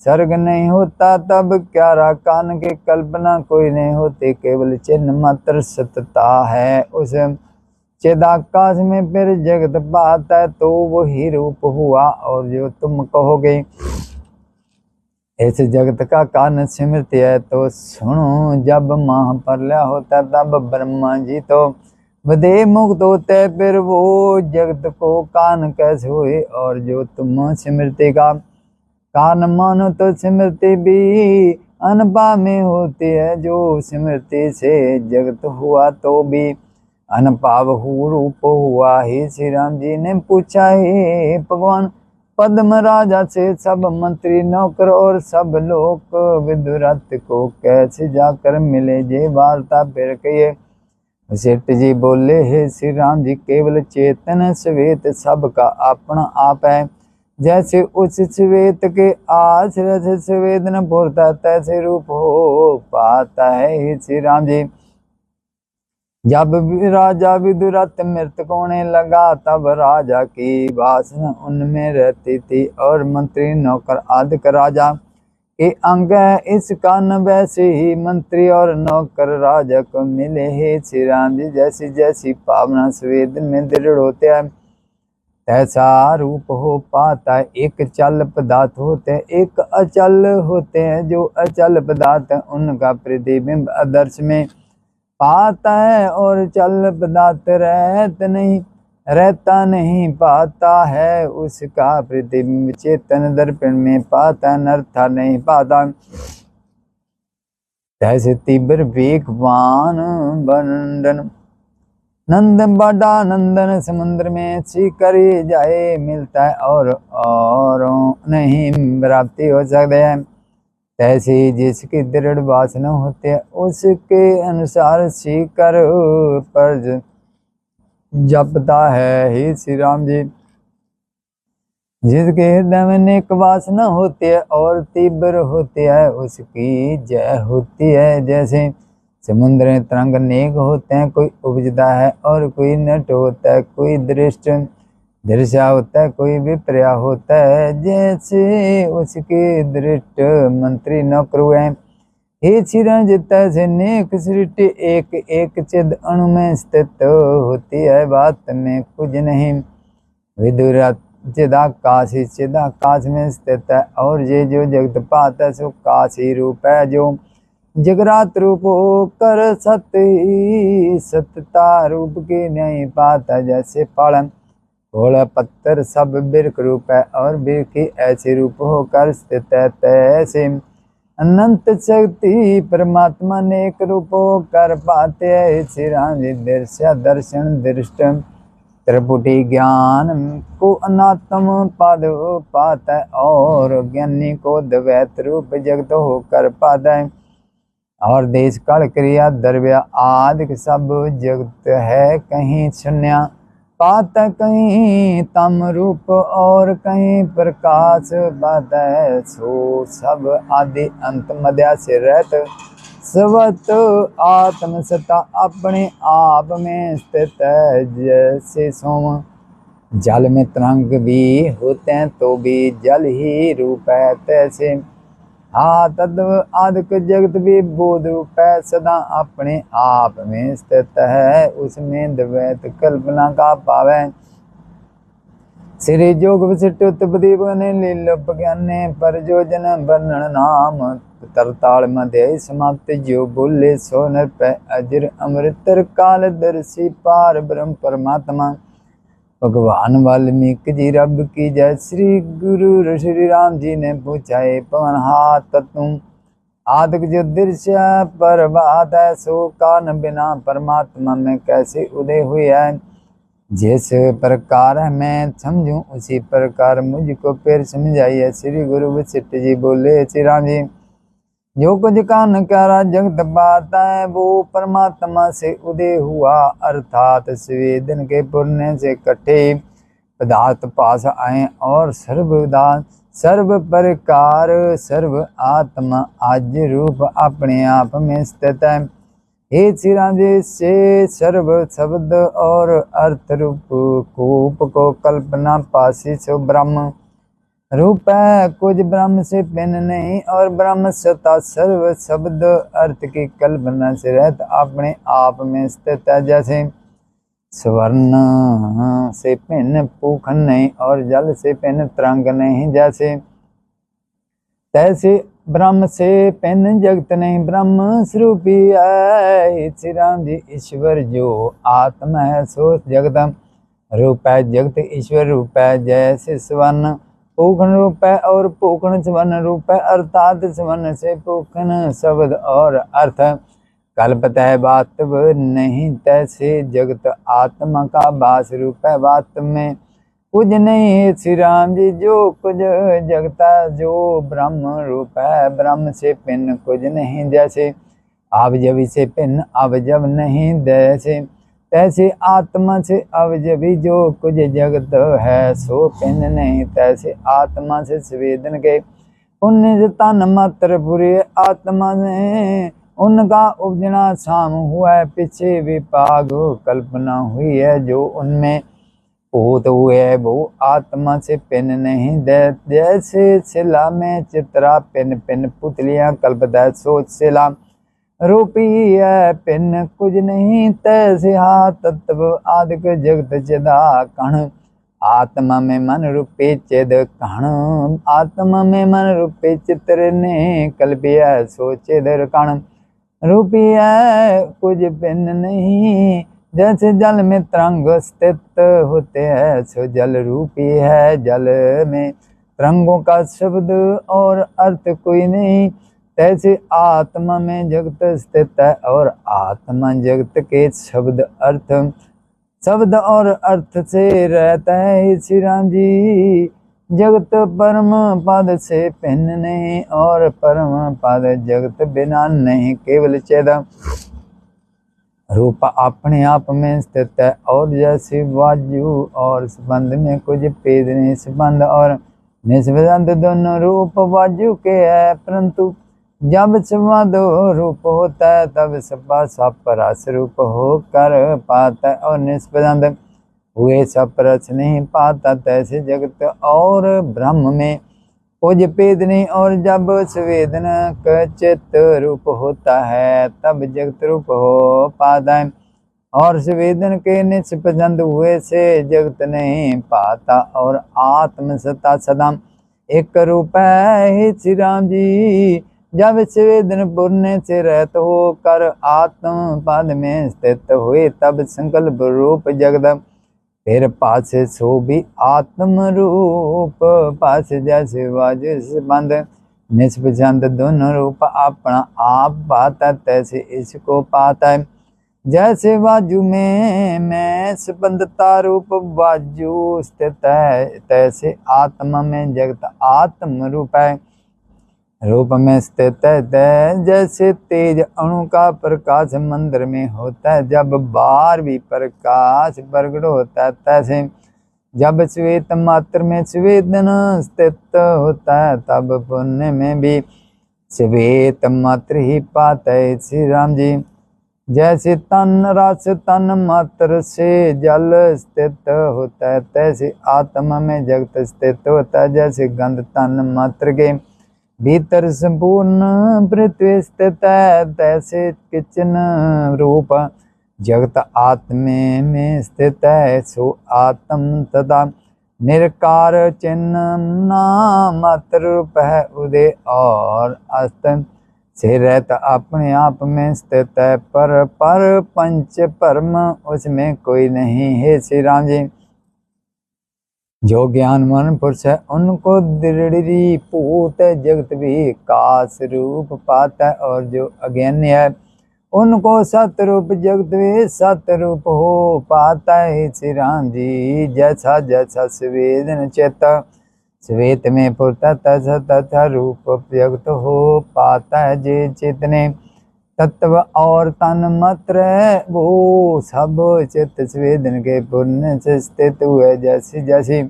स्वर्ग नहीं होता, तब क्यारा कान की कल्पना कोई नहीं होती। केवल चिन्ह मात्र सत्यता है उस चिदाकाश में फिर जगत पाता है, तो वही रूप हुआ। और जो तुम कहोगे ऐसे जगत का कारण स्मृति है, तो सुनो। जब महाप्रलय होता तब ब्रह्मा जी तो बदे मुक्त होते, फिर वो जगत को कान कैसे हुए। और जो तुम स्मृति का कान मानो तो स्मृति भी अनपा में होती है। जो स्मृति से जगत हुआ तो भी अनपाव हु रूप हुआ। ही श्री राम जी ने पूछा, हे भगवान, पद्म राजा से सब मंत्री नौकर और सब लोग विदुरथ को कैसे जाकर मिले, जे वार्ता फिर कहिए। सेठ जी बोले, हे श्री राम जी, केवल चेतन श्वेत सबका अपना आप है। जैसे उस श्वेत के आश्रय से संवेदन पूर्ता तैसे रूप हो पाता है। हे श्री राम जी। जब राजा विदुरथ मृत होने लगा, तब राजा की वासना उनमें रहती थी, और मंत्री नौकर आदि राजा के अंग इस कारण वैसे ही मंत्री और नौकर राजा को मिले। हे श्री राम जी। जैसी जैसी भावना स्वेद में दृढ़ होते हैं, तैसा रूप हो पाता है। एक चल पदार्थ होते हैं, एक अचल होते हैं। जो अचल पदार्थ है उनका प्रतिबिंब आदर्श में पाता है, और चल पदार्थ रहता नहीं पाता है। उसका प्रतिबिंब चेतन दर्पण में पाता, नर्था नहीं पाता। तैसे तीव्र वेगवान बंधन नंद बड़ा नंदन समुद्र में सीकर जाए मिलता है, और नहीं प्राप्ति हो सकती है। तैसे जिसकी दृढ़ वासना होती है, उसके अनुसार सीकर पर जपता है। हे श्री राम जी। जिसके हृदय में नेक वासना होती है और तीव्र होती है, उसकी जय होती है। जैसे समुद्र में तरंग नेक होते हैं, कोई उपजता है और कोई नट होता है, कोई दृश्य होता है, कोई विपर्या होता है। जैसे उसके दृष्ट मंत्री नौकर हुए। हे श्री राम जी। तैसे नेक सृष्टि एक एक चिद अणु में स्थित होती है, बात में कुछ नहीं। विदुर चिदाकाश में स्थित है, और ये जो जगत पाता है सो काशी रूप है। जो जगरात रूप होकर सत्यता रूप की नहीं पाता। जैसे पड़न घोड़ा पत्थर सब बिरक रूप है, और बिरक ऐसे रूप होकर स्थित है। तैसे अनंत शक्ति परमात्मा ने एक रूप होकर पाते हैं। श्री राम जी। दृश्य दर्शन दृष्ट त्रिपुटी ज्ञान को अनात्म पाद पाता है, और ज्ञानी को द्वैत रूप जगत होकर पाता है। और देश काल क्रिया द्रव्य आदि सब जगत है, कहीं शून्य पाता, कहीं तम रूप और कहीं प्रकाश पाता है। सो सब आदि अंत मध्य से रहत स्वत आत्मसत्ता अपने आप में स्थित है। जैसे सोम जल में तरंग भी होते हैं तो भी जल ही रूप है, तैसे तत्व आदिक जगत भी बोध रूप है, सदा अपने आप में स्थित है। उसमें द्वैत कल्पना का पावे। श्री जोग विशिष्ट उत्पत्ति बने लीलोप ज्ञाने पर जो जन वर्णन नाम तरताल मध्य समाप्त। जो बोले सो नर पे अजर अमृतर काल दर्शी पार ब्रह्म परमात्मा भगवान वाल्मीकि जी रब की जय। श्री गुरु श्री राम जी ने पूछा, पवन हाथ तुम आदिक जो दृश्य पर बात है, सो कान बिना परमात्मा में कैसे उदय हुई है। जिस प्रकार मैं समझूं उसी प्रकार मुझको फिर समझाइए। श्री गुरु वशिष्ठ जी बोले, श्री राम जी जो कुछ कान करा जगत पाता है, वो परमात्मा से उदय हुआ, अर्थात स्वेदन के पुण्य से कटे पदार्थ पास आए, और सर्वदा सर्व प्रकार सर्व आत्मा आज रूप अपने आप में स्थित है। हे श्री राम जी। से सर्व शब्द और अर्थ रूप कूप को कल्पना पासी सो ब्रह्म रूप है, कुछ ब्रह्म से भिन्न नहीं, और ब्रह्म सता सर्व शब्द अर्थ की कल्पना से रहत अपने आप में स्थित है। जैसे स्वर्ण से भिन्न पूखन नहीं, और जल से भिन्न तरंग नहीं, जैसे तैसे ब्रह्म से भिन्न जगत नहीं, ब्रह्म स्वरूपी है। श्री राम जी। ईश्वर जो आत्मा है सो जगत रूप है, जगत ईश्वर रूप है। जैसे स्वर्ण पूखन रूप है और पूखन स्वर्ण रूप है, अर्थात स्वर्ण से पूखन शब्द और अर्थ कल्पता है, वास्तव नहीं। तैसे जगत आत्मा का वास रूप है, वास्तव में कुछ नहीं है। श्री राम जी। जो कुछ जगता जो ब्रह्म रूप है, ब्रह्म से भिन्न कुछ नहीं। जैसे अवयवी से भिन्न अवयव नहीं, जैसे तैसे आत्मा से अवयवी जो कुछ जगत है सो भिन्न नहीं। तैसे आत्मा से स्वेदन के पुण्य तन मात्र पूरे आत्मा ने उनका उपजना शाम हुआ है, पीछे विपाग कल्पना हुई है। जो उनमें भूत हुए वो आत्मा से पिन नहीं दे, जैसे शिला में चित्रा पिन पिन पुतलियां कल्पदा सोच शिला रूपी है पिन कुछ नहीं, तैसे हा तत्व आदिक जगत चिदा कण। आत्मा में मन रूपे चिद कण, आत्मा में मन रूपे चित्र ने कल्पिया सो चिदर कण। रूपी है कुछ भिन्न नहीं, जैसे जल में तरंग स्थित होते हैं, सो जल रूपी है। जल में तरंगों का शब्द और अर्थ कोई नहीं, तैसे आत्मा में जगत स्थित है और आत्मा जगत के शब्द और अर्थ से रहता है। श्री राम जी जगत परम पद से भिन्न नहीं, और परम पद जगत बिना नहीं, केवल चेदा रूप अपने आप में स्थित है। और जैसे वायु और संबंध में कुछ भेद नहीं, संबंध और निस्बंध दोनों रूप वायु के है, परंतु जब संबंध रूप होता है तब सपा सपरस रूप होकर पाता है, और निस्बंध हुए सपरस नहीं पाता। तैसे जगत और ब्रह्म में कुछ भेद नहीं, और जब संवेदन का चित्त रूप होता है तब जगत रूप हो पाता है, और संवेदन के निष्पसंद हुए से जगत नहीं पाता। और आत्म सत्ता सदा एक रूप है। श्री राम जी जब संवेदन पूर्ण से रहत हो कर आत्म पद में स्थित हुए, तब संकल्प रूप जगत फिर पासे सो भी आत्म रूप पास, जैसे वाजु संबंध निष्पसंद दोनों रूप अपना आप पाता, तैसे इसको पाता है। जैसे वाजु में मैं संबंधता रूप वाजु स्थित है, तैसे आत्मा में जगत आत्म रूप है रूप में स्थित है। जैसे तेज अणु का प्रकाश मंदिर में होता है, जब बाहर भी प्रकाश प्रकट होता है, तैसे जब श्वेत मात्र में स्वेदन स्थित होता है, तब पुण्य में भी श्वेत मात्र ही पाता है। श्री राम जी जैसे तन रस तन मात्र से जल स्थित होता है, तैसे आत्मा में जगत स्थित होता है। जैसे गंध तन मात्र के भीतर संपूर्ण पृथ्वी स्थित है, तैसे किचन रूप जगत आत्मे में स्थित है। सो आत्म तथा निरकार चिन्ह नाम मात्र रूप है, उदय और अस्त से रहता अपने आप में स्थित है। पर पंच परम उसमें कोई नहीं है। श्री राम जी जो ज्ञानवान पुरुष है उनको दृढ़ पूत जगत भी काश रूप पाता है, और जो अज्ञानी है उनको सतरूप जगत भी सतरूप हो पाता है। श्री राम जी जैसा जैसा स्वेदन चेता श्वेत में पुरता तथा तथा रूप जगत हो पाता है। जे चेतने तत्व और तन मात्र है वो सब चित्त स्वेदन के पूर्ण से स्थित हुए, जैसी जैसी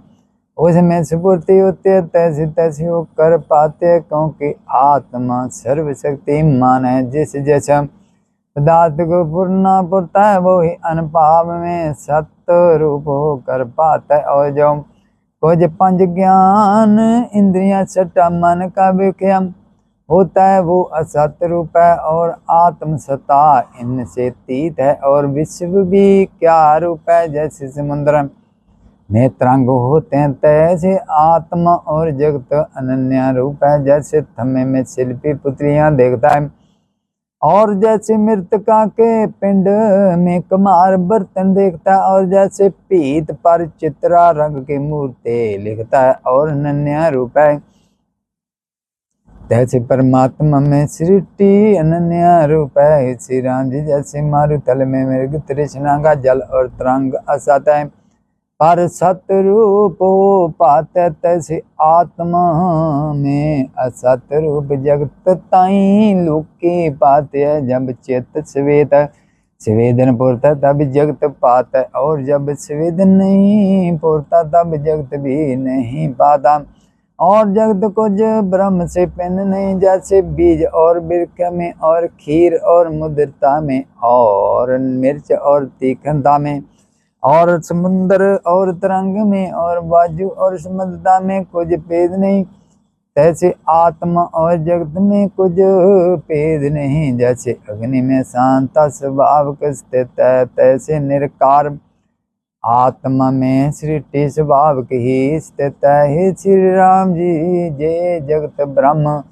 उसमें स्फूर्ति होती है तैसी तैसी वो कर पाते, क्योंकि आत्मा सर्वशक्तिमान है। जिस जैसा पदार्थ को पूर्णा पुरता है वो ही अनुभाव में सत्य रूप हो कर पाता है। और जो कुछ पंच ज्ञान इंद्रियां छठा मन का विषम होता है वो असत रूप है, और आत्म सत्ता इनसे तीत है। और विश्व भी क्या रूप है, जैसे समुद्र में तरंग होते हैं तैसे आत्मा और जगत अनन्य रूप है। जैसे थम्मे में शिल्पी पुतलियां देखता है, और जैसे मृतका के पिंड में कुम्हार बर्तन देखता है, और जैसे पीत पर चित्रा रंग की मूर्ति लिखता है और अनन्य रूप है, तैसे परमात्मा में सृष्टि अनन्य रूप है। श्री राम जी जैसे मारुतल में मृग तृष्णा का जल और तरंग असत है, पर सतरूप हो पाते, तैसे आत्मा में असत रूप जगत ताई लोकी पाते है। जब चित्त स्वेदन पुरता तब जगत पाता है, और जब स्वेदन नहीं पुरता तब जगत भी नहीं पाता। और जगत कुछ ब्रह्म से भिन्न नहीं, जैसे बीज और बिरख में और खीर और मुद्रता में और मिर्च और तीखनता में और समुद्र और तरंग में और बाजू और समुद्रता में कुछ भेद नहीं, तैसे आत्मा और जगत में कुछ भेद नहीं। जैसे अग्नि में शांता स्वभाव स्थित है, तैसे निरकार आत्मा में सृष्टि स्वभाव ही स्थित है। हे श्री राम जी, जे जगत ब्रह्म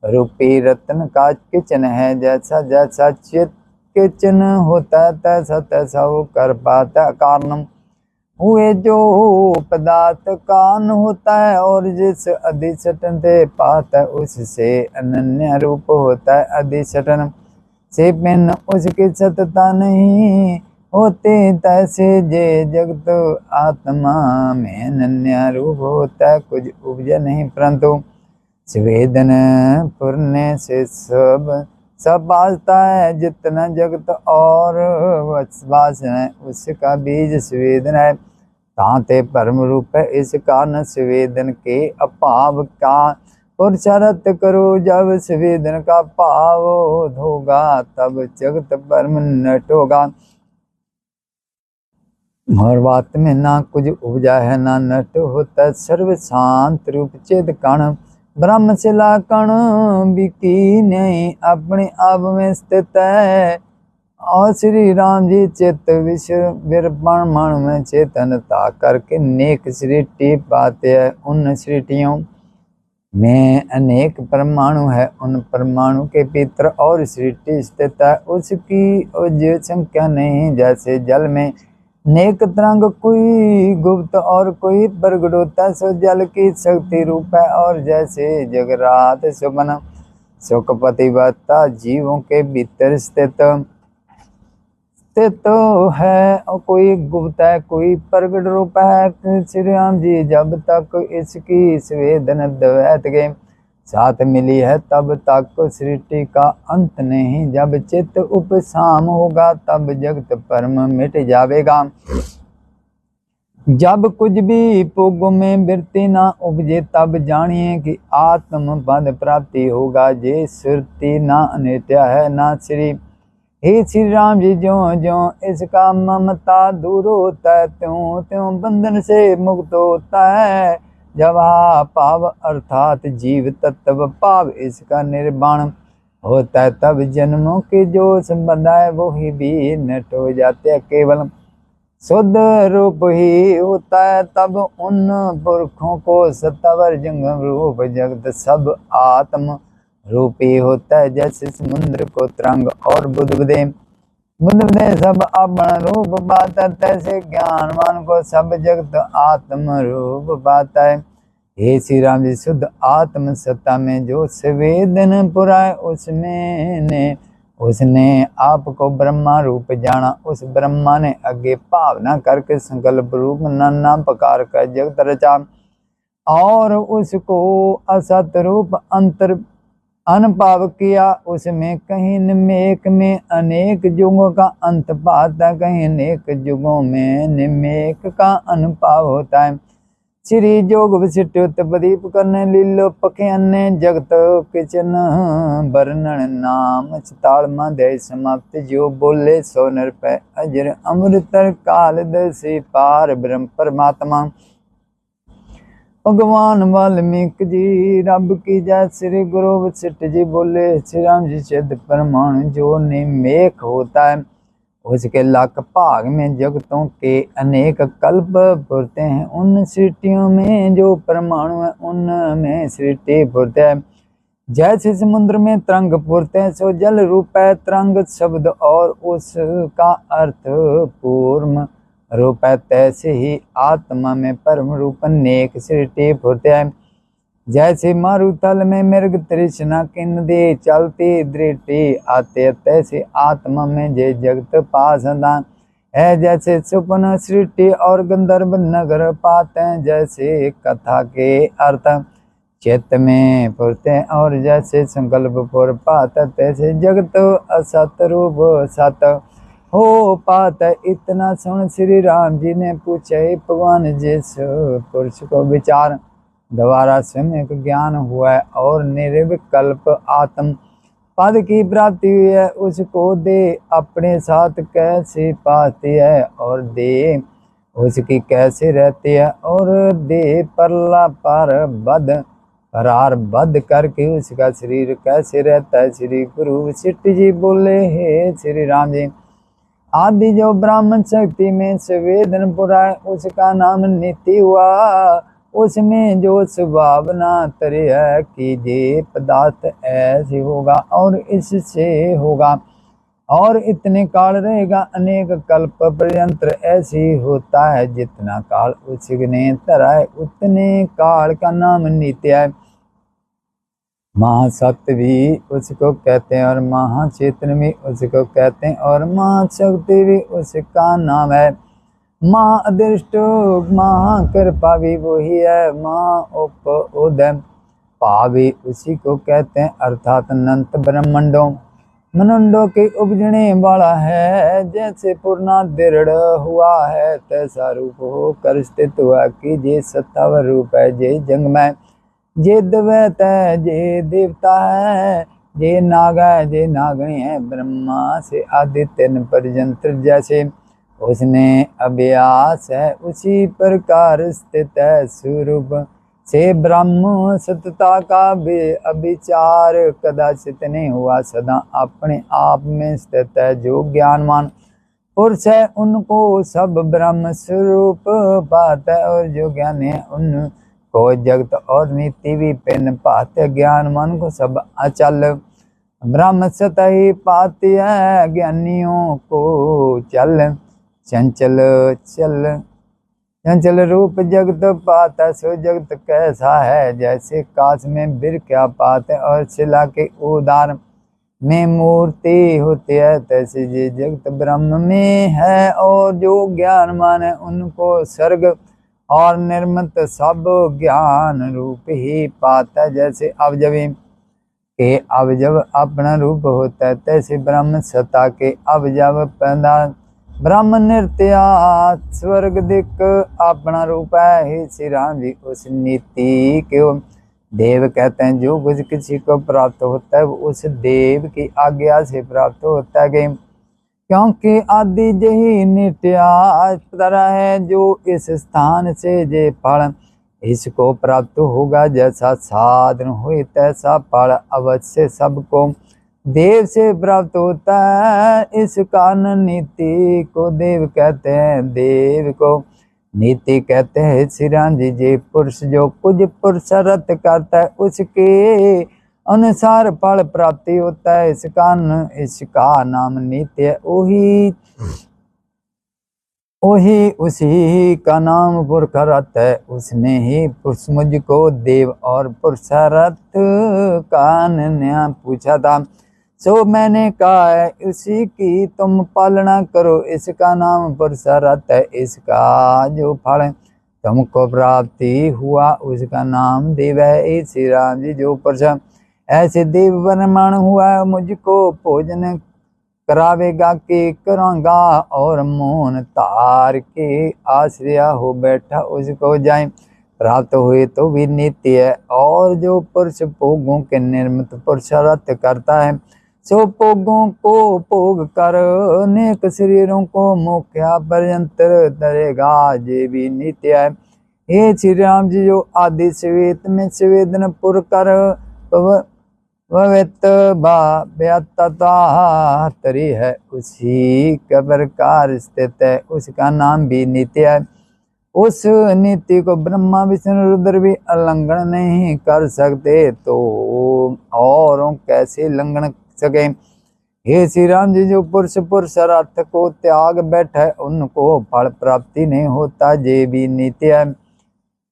रूपी रत्न का किचन है, जैसा जैसा चित किचन होता है तैसा तैसा वो कर पाता कारणम हुए जो पदार्थ कान होता है, और जिस अधिष्ठन से पाता है उससे अनन्य रूप होता है। अधिष्ठन से भिन्न उसकी सतता नहीं होते, तैसे जे जगत आत्मा में अनन्य रूप होता है, कुछ उपजा नहीं परंतु स्वेदन पुरने से सब बाजता है। जितना जगत और वासना है उसका बीज स्वेदन है, ताते परम रूप है। इस कारण स्वेदन के अभाव का पुरुषार्थ करो, जब स्वेदन का भाव होगा तब जगत परम नट होगा। और बात में ना कुछ उपजा है ना नट होता, सर्व शांत रूप चेत कण ब्रह्म से ला कण बिकी नहीं अपने आप में स्थित है। और श्री राम जी चित्त विरपण मन में चेतनता करके नेक सृष्टि पाते हैं। उन सृष्टियों में अनेक परमाणु है, उन परमाणु के भीतर और सृष्टि स्थित है, उसकी जो संख्या नहीं। जैसे जल में नेक तरंग कोई गुप्त और कोई प्रगट होता है, सो जल की शक्ति रूप है। और जैसे जगरात सुबन सुखपतिवत्ता जीवों के भीतर स्थित है, और कोई गुप्त है कोई प्रगट रूप है। श्री राम जी जब तक इसकी संवेदन द्वैत के साथ मिली है तब तक सृष्टि का अंत नहीं। जब चित्त उपशाम होगा तब जगत परम मिट जाएगा। जब कुछ भी भोगों में वृत्ति ना उपजे तब जानिए कि आत्म पद प्राप्ति होगा। जे श्रुति ना अनित्य है ना श्री। हे श्री राम जी, ज्यों ज्यों इसका ममता दूर होता है त्यों त्यों बंधन से मुक्त होता है। जब पाव अर्थात जीव तत्व पाव इसका निर्वाण होता है, तब जन्मों के जो संबंध है वो ही भी नट हो जाते हैं। केवल शुद्ध रूप ही होता है, तब उन पुरखों को सत्तावर जंगम रूप जगत सब आत्म रूपी होता है। जैसे समुद्र को तरंग और बुद्धे सब अपना रूप पाता, तैसे ज्ञानवान को सब जगत आत्म रूप पाता है। हे श्री राम जी, शुद्ध आत्म सत्ता में जो संवेदन पुराए उसने आपको ब्रह्मा रूप जाना। उस ब्रह्मा ने आगे भावना करके संकल्प रूप नाना प्रकार का जगत रचा, और उसको असत रूप अंतर अनपाव किया। उसमें कहीं निमेक में अनेक युगों का अंत पाता, कहीं अनेक युगों में निमेक का अनुपाव होता है। श्री जोग विशिष्ट प्रदीप करने लीलो पखे अन्य जगत किचन वर्णन नाम ताल माध्य समाप्त। जो बोले सो नरपय अजर अमृतर काल दर्शी पार ब्रह्म परमात्मा। भगवान वाल्मीकि जी रब की जय। श्री गुरु वशिष्ठ जी बोले श्री राम जी सिद्ध परमाणु जो निमेक होता है, उसके लाख भाग में जगतों के अनेक कल्प फुरते हैं। उन सृष्टियों में जो परमाणु है उनमें सृष्टि फुरते हैं। जैसे समुद्र में तरंग फुरते हैं, सो जल रूप है तरंग शब्द और उसका अर्थ पूर्ण रूप है। तैसे ही आत्मा में परम रूप नेक सृष्टि फुरते हैं। जैसे मारुतल में मृग तृष्णा की नदी चलती दृष्टि आते, तैसे आत्मा में जे जगत पासदान है। जैसे सुपन सृष्टि और गंधर्व नगर पाते हैं, जैसे कथा के अर्थ चित्त में फुरते हैं, और जैसे संकल्प पुर पाता तैसे जगत असत रूप सत हो पाता। इतना सुन श्री राम जी ने पूछे भगवान जिस पुरुष को विचार द्वारा सम्यक ज्ञान हुआ है और निर्विकल्प आत्म पद की प्राप्ति हुई है, उसको दे अपने साथ कैसे पाती है और दे उसकी कैसे रहती है, और दे परला पर बद करार बद करके उसका शरीर कैसे रहता है। श्री गुरु वशिष्ठ जी बोले, हे श्री राम जी, आदि जो ब्राह्मण शक्ति में संवेदन पुरा है उसका नाम नीति हुआ। उसमें जो स्वभावना तरे है कि ये पदार्थ ऐसे होगा और इससे होगा और इतने काल रहेगा, अनेक कल्प पर्यंत ऐसे होता है। जितना काल उसने तरा है उतने काल का नाम नित्य है। महासत्य भी उसको कहते हैं और महाचेतन भी उसको कहते हैं और महाशक्ति भी उसका नाम है। माँ अदृष्ट महाकृपा भी वही है, माँ उदय पा भी उसी को कहते हैं, अर्थात अनंत ब्रह्मांडों मनंडों के उपजने वाला है। जैसे पूर्णा दृढ़ हुआ है तैसा रूप हो कर स्थित हुआ कि जे सत्तावर रूप है, जे जंगमय, जे द्वैत है, जे देवता है, जे नाग है, जे नागणी है। ब्रह्मा से आदित्य पर्यंत जैसे उसने अभ्यास है उसी प्रकार स्थित है। स्वरूप से ब्रह्म सतता का भी अभिचार कदाचित नहीं हुआ, सदा अपने आप में स्थित है। जो ज्ञानवान पुरुष है उनको सब ब्रह्म स्वरूप पाता है और जो ज्ञानी है उनको जगत और नीति भी पिन पाते। ज्ञानवान को सब अचल ब्रह्म सतह ही पाती है, ज्ञानियों को चल चंचल चंचल रूप जगत पाता। सो जगत कैसा है, जैसे कांच में बिर क्या पात है और शिला के उदार में मूर्ति होती है, तैसे ये जगत ब्रह्म में है। और जो ज्ञानमान है उनको सर्ग और निर्मत सब ज्ञान रूप ही पाता है। जैसे अवजवी के अवजव अपना रूप होता है, तैसे ब्रह्म सत्ता के अवजव पैदा ब्रह्म नृत्या स्वर्ग दिक अपना रूप है। हे श्री राम जी, उस नीति को देव कहते हैं। जो कुछ किसी को प्राप्त होता है वो उस देव की आज्ञा से प्राप्त होता है, क्योंकि आदि यही नित्या तरह है। जो इस स्थान से जे फल इसको प्राप्त होगा, जैसा साधन हुई तैसा फल अवश्य सबको देव से प्राप्त होता है। इस कारण नीति को देव कहते हैं, देव को नीति कहते हैं। श्री राम जी, जे पुरुष जो कुछ पुरुषार्थ करता है उसके अनुसार फल प्राप्ति होता है। इस कारण इसका नाम नीति है। वही उसी का नाम पुरुषार्थ है। उसने ही पुरुष मुझको देव और पुरुषार्थ का निर्णय पूछा था, सो मैंने कहा है उसी की तुम पालना करो। इसका नाम पुरुषार्थ है। इसका जो फल तुमको प्राप्ति हुआ उसका नाम देव है। श्री राम जी, जो पुरुष ऐसे देव वर्मान हुआ है मुझको भोजन करावेगा के करांगा और मोहन तार के आश्रया हो बैठा उसको जाए प्राप्त हुए तो भी नित्य है। और जो पुरुष भोगों के निर्मित पुरुषार्थ करता है, सो भोगों को भोग कर अनेक शरीरों को मोक्षा पर्यंत तरेगा, ये भी नित्य है। हे श्री राम जी, जो आदि स्वेत में संवेदन पुर कर तरी है उसी के प्रकार स्थित है, उसका नाम भी नित्य है। उस नीति को ब्रह्मा विष्णु रुद्र भी उल्लंघन नहीं कर सकते, तो औरों कैसे उल्लंघन सके। हे श्री राम जी, जो पुरुष पुरुषार्थ को त्याग बैठे उनको फल प्राप्ति नहीं होता, ये भी नित्य है।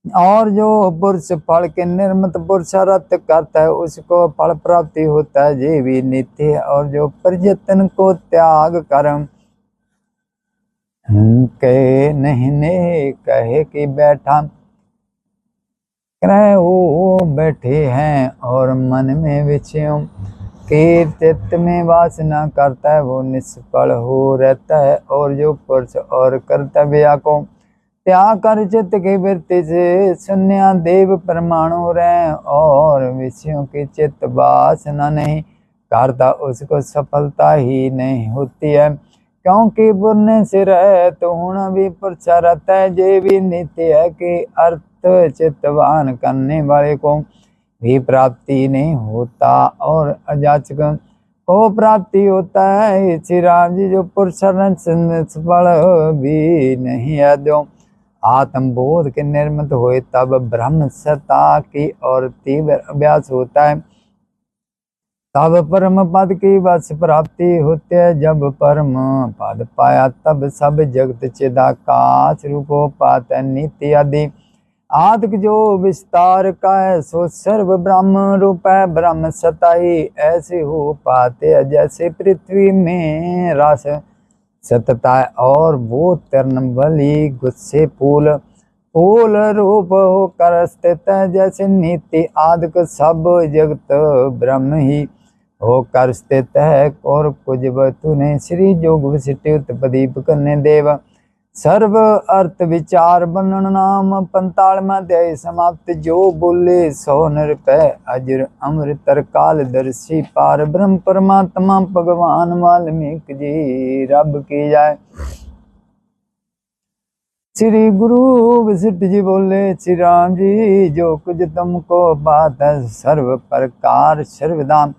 और जो पुरुष फल के निर्मित पुरुषार्थ करता है उसको फल प्राप्ति होता है, ये भी नित्य है। और जो प्रयत्न को त्याग कर कहे नहीं ने कहे कि बैठा क्रय वो बैठे हैं और मन में विषयों के चित्त में वासना करता है वो निष्फल हो रहता है। और जो पुरुष और कर्तव्य को त्याग कर चित्त के वृत्ति से शून्य देव परमाणु रहे और विषयों की चित्त वासना नहीं करता उसको सफलता ही नहीं होती है। क्योंकि बुरने से रहे तो हुण भी प्रचरत है। जे भी नित्य है कि अर्थ चित्तवान करने वाले को भी प्राप्ति नहीं होता और अजाचक को प्राप्ति होता है। श्री राम जी जो पुरुषार्थ फल भी नहीं है जो आत्मबोध के निर्मित हुए तब ब्रह्म सत्ता की और तीव्र अभ्यास होता है तब परम पद की बस प्राप्ति होती है। जब परम पद पाया तब सब जगत चिदाकाश रूपो पात नित्य आदि आदि जो विस्तार का है सो सर्व ब्रह्म रूप है। ब्रह्म सत्ता ही ऐसे हो पाते है जैसे पृथ्वी में रस सतता है और वो तृणबली गुस्से फूल फूल रूप होकर स्थित है। जैसे नित्य आदि सब जगत ब्रह्म ही होकर स्थित है और कुछ तूने श्री जोग विशिष्ट उत्पदीप करने देव सर्व अर्थ विचार वर्णन नाम 45वां अध्याय समाप्त। जो बोले 100 निरपै अजर अमृत काल दर्शी पार ब्रह्म परमात्मा भगवान वाल्मीकि जी रब की जाए। श्री गुरु वशिष्ठ जी बोले श्री राम जी जो कुछ तुमको बात है सर्व प्रकार सर्वदाम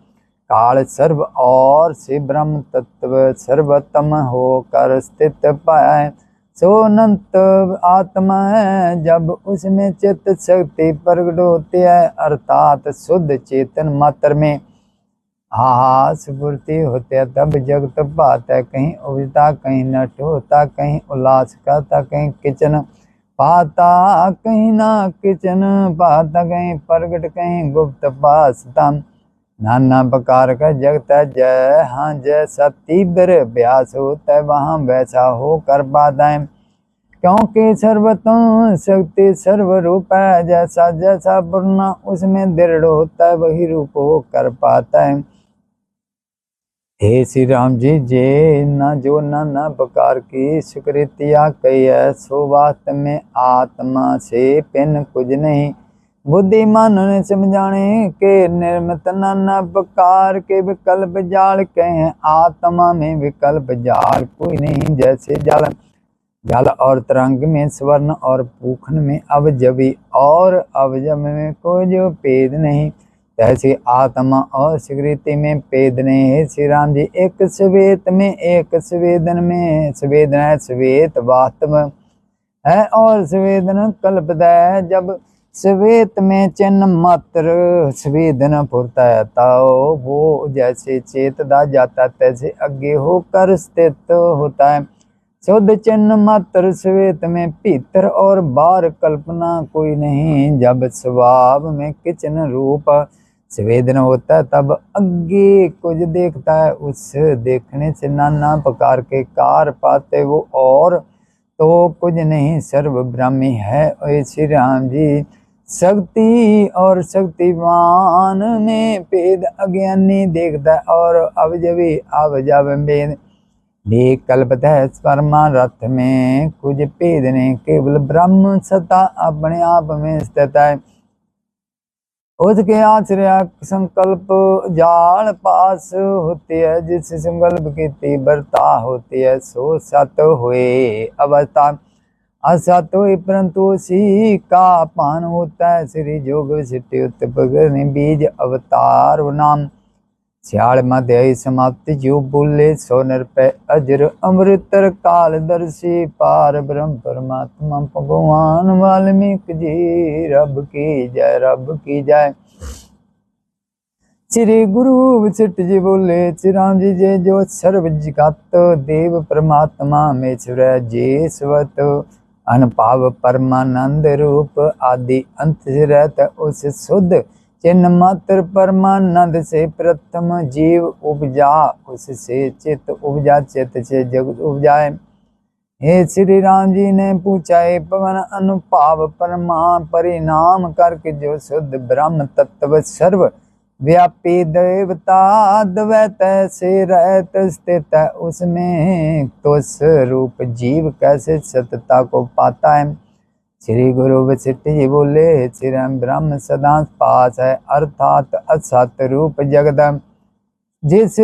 काल सर्व और से ब्रह्म तत्व सर्वोत्तम होकर स्थित पाया है सो अनंत आत्मा है। जब उसमें चित्त शक्ति प्रकट होती है अर्थात शुद्ध चेतन मात्र में स्फूर्ति होती है तब जगत पाता है कहीं उबजता कहीं नट होता कहीं उल्लास करता कहीं किचन पाता कहीं ना किचन पाता कहीं प्रगट कहीं गुप्त पासता नाना प्रकार का जगत है। जय हाँ जैसा तीव्र अभ्यास होता है वहाँ वैसा हो कर पाता है क्योंकि सर्वतम शक्ति सर्वरूप है। जैसा जैसा पूर्ण उसमें दृढ़ होता है वही रूप हो कर पाता है। हे श्री राम जी जे न जो नाना प्रकार की स्वीकृतियाँ कही है सो वास्तव में आत्मा से पिन कुछ नहीं। बुद्धिमान ने समझाने के निर्मित नाना प्रकार के विकल्प जाल कहे आत्मा में विकल्प जाल कोई नहीं। जैसे जल और तरंग में स्वर्ण और पूखन में अवजवी और अवजव में कोई जो भेद नहीं तैसे आत्मा और स्वीकृति में भेद नहीं है। श्री राम जी एक स्वेत में एक स्वेदन में स्वेदन है स्वेत वास्तव है और स्वेदन कल्पदा है। जब स्वेत में चिन्ह मात्र स्वेदन फुरता है तो वो जैसे चेतदा जाता तैसे आगे होकर स्थित होता है। शुद्ध चिन्ह मात्र स्वेत में भीतर और बाहर कल्पना कोई नहीं। जब स्वभाव में किचन रूप स्वेदन होता है तब आगे कुछ देखता है उस देखने से नाना प्रकार के कार पाते वो और तो कुछ नहीं सर्व ब्रह्मी है। श्री राम जी शक्ति और शक्तिमान में भेद अज्ञानी देखता है और अवजवी अवजव भेद भी कल्पता है। परमार्थ में कुछ भेद नहीं केवल ब्रह्म सत्ता अपने आप में स्थित है। उसके आश्रय संकल्प जाल पास होती है जिस संकल्प की तीव्रता होती है सो सत हुए अवस्था असत हुई परंतु उसी का पान होता है। श्री जोग विशिष्ट उत्पन्न बीज अवतार नाम 46वां अध्याय समाप्ति। जो बोले 100 निरपै अजर अमृत काल दर्शी पार ब्रह्म परमात्मा भगवान वाल्मीकि जी रब की जय रब की जय। श्री गुरु वशिष्ठ जी बोले श्री राम जी जे जो सर्व जगत देव परमात्मा में जे स्वत अनपाव परमानंद रूप आदि अंत से रहता उस शुद्ध चिन्ह मात्र परमानंद से प्रथम जीव उपजा उससे चित्त उपजा चित्त से जगत उपजाए। हे श्री राम जी ने पूछा हे पवन अनुभाव परिणाम करके जो शुद्ध ब्रह्म तत्व सर्व व्यापी देवता द्वैत से रहत स्थित है उसमें, तो उस रूप जीव कैसे सतता को पाता है। श्री गुरु वशिष्ठ जी बोले, चिरम ब्रह्म सदा पास है, अर्थात असत रूप जगत जिस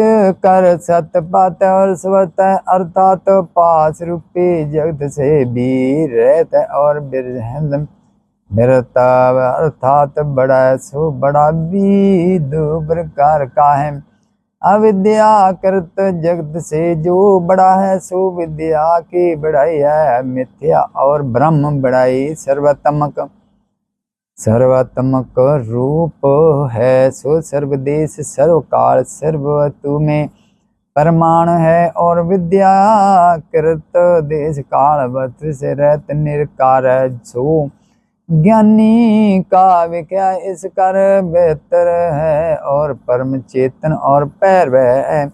कर सत पात और स्वत है, अर्थात पास रूपी जगत से भी रहत है और बिरहद बिरता अर्थात बड़ा सो बड़ा भी दो प्रकार का है। अविद्या कृत जगत से जो बड़ा है सो विद्या की बड़ाई है मिथ्या, और ब्रह्म बड़ाई सर्वतमक सर्वात्मक रूप है, सो सर्वदेश सर्वकाल सर्वतु में परमाणु है, और विद्या कृत देश कालवत से रहत निरकार है, सो ज्ञानी का विख्या इस कर बेहतर है, और परम चेतन और पैर वह है,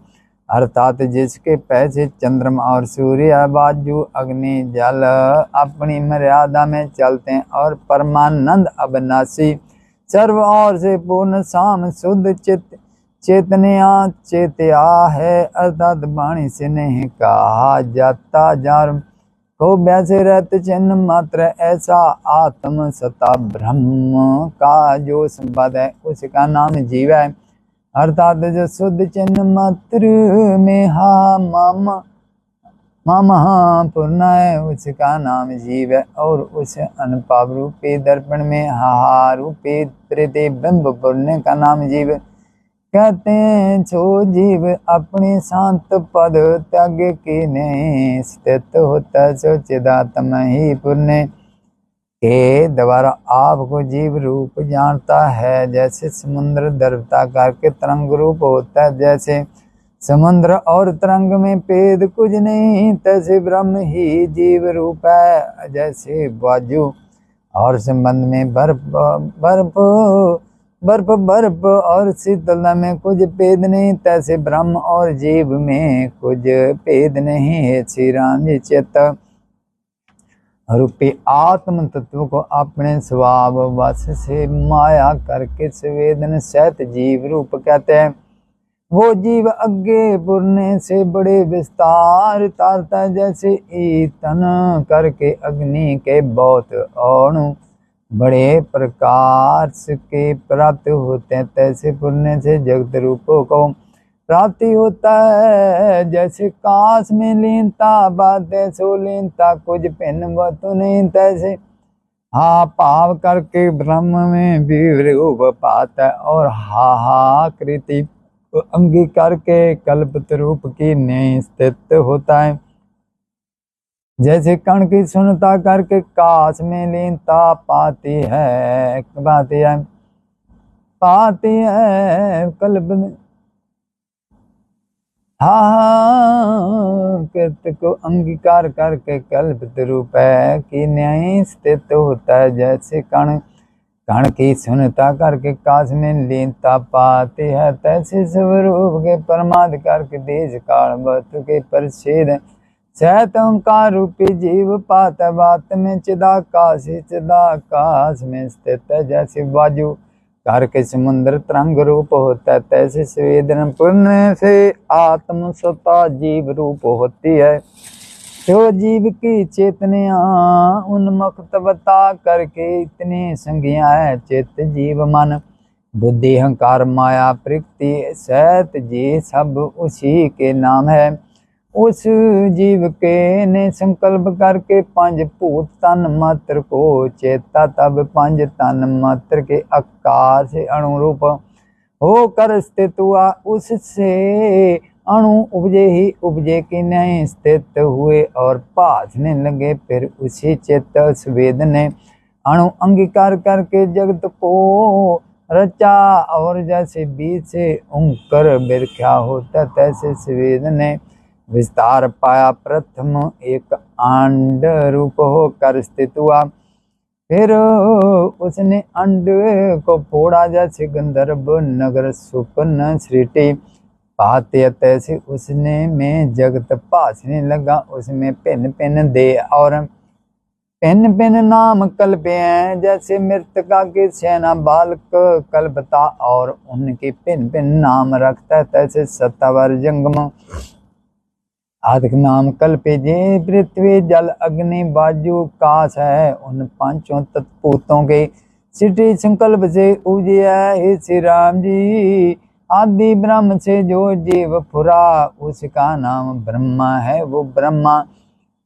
अर्थात जिसके पैसे चंद्रमा और सूर्य बाजू अग्नि जल अपनी मर्यादा में चलते हैं, और परमानंद अविनाशी सर्व और से पूर्ण शाम शुद्ध चित्त चेतनिया चेतया है, अर्थात वाणी से नहीं कहा जाता जार को वैसे रहते चिन्ह मात्र, ऐसा आत्म सता ब्रह्म का जो संपद है उसका नाम जीव है, अर्थात जो शुद्ध चिन्ह मात्र में हा मामा पूर्ण है उसका नाम जीव है, और उस अनुपाप रूपी दर्पण में हा रूपी प्रतिबिंब पूर्ण का नाम जीव कहते हैं। जो जीव अपने शांत पद त्याग के ने स्थित होता सो चिदात्म ही पुण्य के द्वारा आपको जीव रूप जानता है, जैसे समुद्र द्रवता करके तरंग रूप होता है, जैसे समुद्र और तरंग में भेद कुछ नहीं तैसे ब्रह्म ही जीव रूप है, जैसे वायु और संबंध में बर्फ और शीतलता में कुछ भेद नहीं तैसे ब्रह्म और जीव में कुछ भेद नहीं है। श्री राम जी चित्त रूपी आत्म तत्व को अपने स्वभाव वश से माया करके संवेदन सहित जीव रूप कहते हैं। वो जीव अग्गे पुरने से बड़े विस्तार तारता, जैसे ईतन करके अग्नि के बहुत अणु बड़े प्रकार के प्राप्त होते हैं, तैसे पुरने से जगत रूपों को प्राप्ति होता है। जैसे काश में लीनता बातें सो लीनता कुछ भिन्न वस्तु नहीं, तैसे हा पाव करके ब्रह्म में भी रूप पाता है, और हा कृति अंगीकार के कल्पित रूप की नहीं स्थित होता है। जैसे कण की सुनता करके काश में लीनता पाती है कल्प में कृत को अंगीकार करके कल्पित रूप है कि न्याय स्थित होता है। जैसे कण की सुनता करके काश में लीनता पाती है, तैसे स्वरूप के परमाद करके देश काल वस्तु के परिच्छेद सहित ओंकार रूपी जीव पात बात में चिदाकाश में स्थित है। जैसे वायु करके समुद्र तरंग रूप होता है, तैसे संवेदन पूर्ण से आत्म सत्ता जीव रूप होती है। जो जीव की चेतनिया उन्मुक्तवता करके इतनी संज्ञा है, चित्त जीव मन बुद्धि अहंकार माया प्रकृति सहित जी सब उसी के नाम है। उस जीव के ने संकल्प करके पंच भूत तन मात्र को चेता, तब पंच तन मात्र के आकार से अनुरूप होकर स्थित हुआ। उससे अणु उपजे की नहीं स्थित हुए और भासने लगे। फिर उसी चित्त स्वेद ने अणु अंगीकार करके जगत को रचा, और जैसे बीज से उंकर बिरख्या होता तैसे स्वेद ने विस्तार पाया। प्रथम एक अंड रूप होकर स्थित हुआ, फिर उसने अंड को फोड़ा, जैसे गंधर्व नगर सुपन सृष्टि पाते तैसे उसने में जगत भासने लगा। उसमें भिन्न भिन्न देह और भिन्न भिन्न नाम कल्पे हैं, जैसे मृतका के सेना बालक कल्पता और उनके भिन्न भिन्न नाम रखता है, तैसे सत्तावर जंगम आदिक नाम कल्पे। जे पृथ्वी जल अग्नि वायु काश है, उन पांचों तत्पूतों के सृष्टि संकल्प से उपजे है। हे श्री राम जी, आदि ब्रह्म से जो जीव फुरा, उसका नाम ब्रह्मा है, वो ब्रह्मा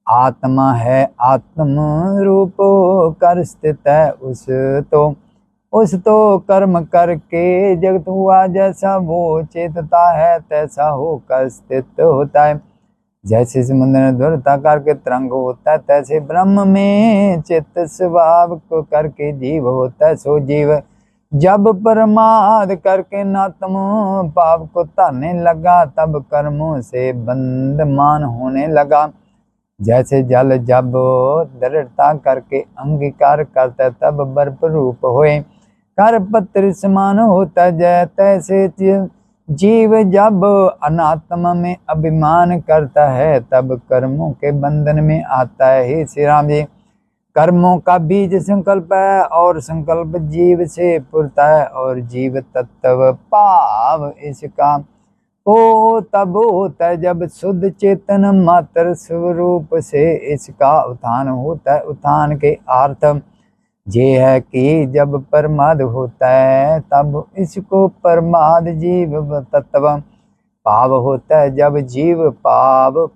आत्मा है, आत्म रूप कर स्थित है। उस तो कर्म करके जगत हुआ, जैसा वो चेतता है तैसा होकर स्थित होता है। जैसे समुद्र में ध्रुवता करके तरंग होता है, तैसे ब्रह्म में चित्त स्वभाव को करके जीव होता है। सो जीव जब प्रमाद करके नातम पाप को ताने लगा, तब कर्मों से बंधमान होने लगा। जैसे जल जब दृढ़ता करके अंगीकार करता, तब बर्फ रूप होए कर पत्र समान होता। जय तैसे जीव जब अनात्मा में अभिमान करता है, तब कर्मों के बंधन में आता है। हे श्री राम जी, कर्मों का बीज संकल्प है और संकल्प जीव से पुरता है, और जीव तत्व पाव इसका हो तब होता है, जब शुद्ध चेतन मात्र स्वरूप से इसका उत्थान होता है। उत्थान के अर्थ ये है कि जब प्रमाद होता है, तब इसको प्रमाद जीव तत्व पाव होता है। जब जीव पाव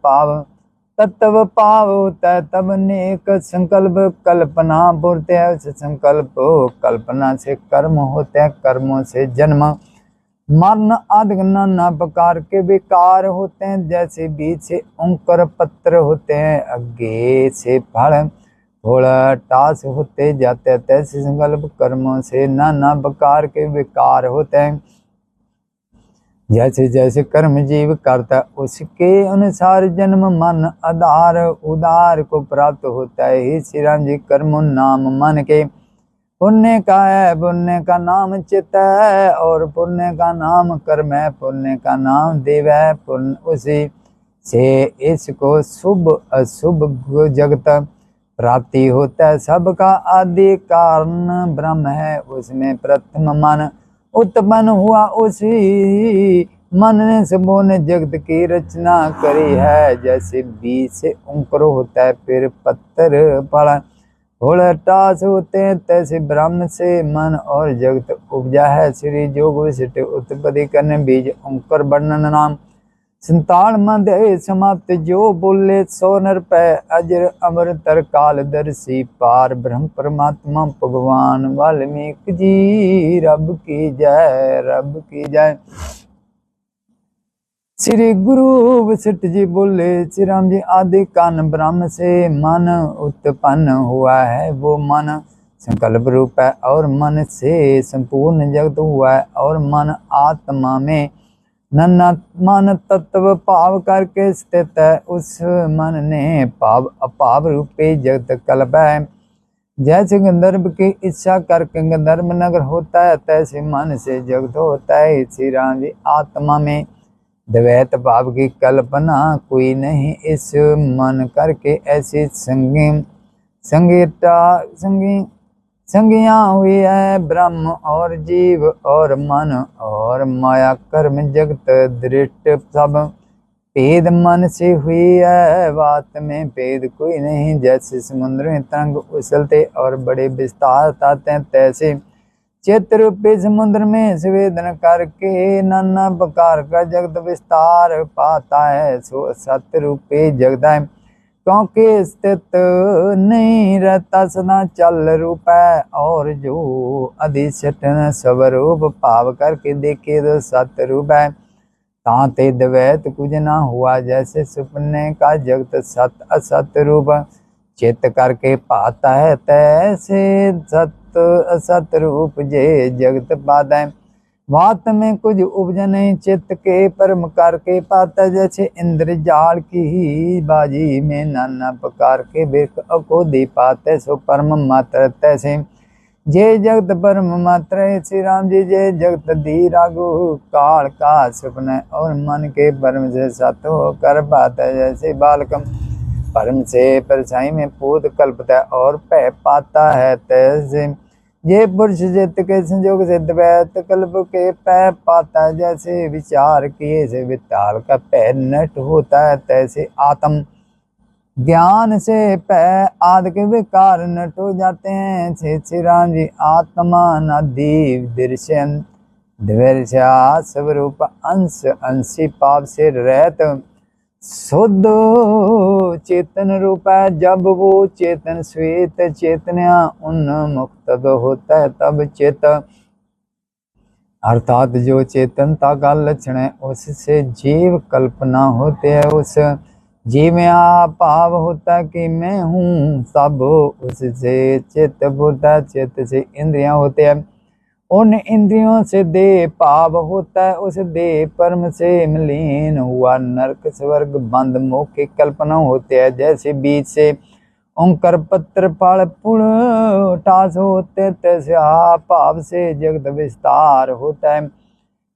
तत्व पाव होता है, तब नेक संकल्प कल्पना बोलते हैं। उस संकल्प कल्पना से कर्म होते हैं, कर्मों से जन्म मरण आदि नाना प्रकार के विकार होते हैं। जैसे बीज से अंकुर पत्र होते हैं, आगे से फल थोड़ा टास होते जाते, तैसे संकल्प कर्मों से नाना प्रकार के विकार होते हैं। जैसे जैसे कर्म जीव करता, उसके अनुसार जन्म मन आधार उदार को प्राप्त होता है। हे श्री राम जी, कर्म नाम मन के पुण्य का है, पुण्य का नाम चित्त है, और पुण्य का नाम कर्म है, पुण्य का नाम देव है। पुण्य उसी से इसको शुभ अशुभ जगत प्राप्ति होता है। सबका आदि कारण ब्रह्म है, उसमें प्रथम मन उत्पन्न हुआ, उसी मन ने सबों ने जगत की रचना करी है। जैसे बीज से अंकुर होता है, फिर पत्थर फल थोड़ा टास होते हैं, तैसे ब्रह्म से मन और जगत उपजा है। श्री जोग विशिष्ट उत्पत्ति करने बीज अंकुर वर्णन नाम संतान मध्य समाप्त, जो बोले सो नर पै अजर अमर तर काल दर्शी पार ब्रह्म परमात्मा भगवान वाल्मीकि जी। रब की जय, रब की जय। श्री गुरु वशिष्ठ जी बोले, श्री राम जी, आदि कान ब्रह्म से मन उत्पन्न हुआ है, वो मन संकल्प रूप है, और मन से संपूर्ण जगत हुआ है, और मन आत्मा में नन्ना मन तत्व पाव करके स्थित है। उस मन ने पाव अपाव रूपे जगत कल्प है। जैसे गंधर्व की इच्छा करके गंधर्व नगर होता है, तैसे मन से जगत होता है। श्री राम जी, आत्मा में द्वैत भाव की कल्पना कोई नहीं, इस मन करके ऐसी संज्ञा हुई है। ब्रह्म और जीव और मन और माया कर्म जगत दृष्ट सब भेद मन से हुई है, बात में भेद कोई नहीं। जैसे समुद्र में तरंग उछलते और बड़े विस्तार आते हैं, तैसे चित्त रूपी समुद्र में संवेदन करके नाना प्रकार का जगत विस्तार पाता है। सो सत्य रूपी जगत है, क्योंकि स्थित नहीं रहता, सदा चल रूप है। और जो अधिष्ठन स्वरूप पाव करके देखे तो सत्य रूप है, ताते द्वैत कुछ ना हुआ। जैसे सुपने का जगत सत असत रूप चित्त करके पाता है, तैसे सत्य असत रूप जे जगत पाता है। बात में कुछ उपज नहीं, चित्त के परम करके पाता। जैसे इंद्रजाल की ही बाजी में नाना प्रकार के बेक को दे पाते, सो परम मात्र तैसे जे जगत परम मात्र है। श्री राम जी, जे जगत धी रागु काल का सपन और मन के परम से सत हो कर पाता है। जैसे बालकम परम से परछाई में पूत कल्पता है और पै पाता है। तैसे ये पुरुष चित्त के संयोग से द्वैत कल्प के पै पाता है। जैसे विचार किए से विताल का पै नष्ट होता है, तैसे आत्म ज्ञान से पै आदि के विकार नष्ट हो जाते हैं। श्री राम जी आत्मा नदी दृश्यन द्वैर्या स्वरूप अंश अंशी पाप से रहत शुद्ध चेतन रूप है। जब वो चेतन श्वेत चेतना उन्मुक्त होता है तब चेत अर्थात जो चेतनता का लक्षण है उससे जीव कल्पना होते है। उस जीव में भाव होता है कि मैं हूँ सब। उससे चित्त होता है, चित्त से इंद्रियां होते हैं, उन इंद्रियों से देह भाव होता है। उस देह परम से मलिन हुआ नरक स्वर्ग बंद मोक्ष की कल्पना होते हैं। जैसे बीज से अंकुर पत्र फल पुल टास होते, तैसे भाव से जगत विस्तार होता है।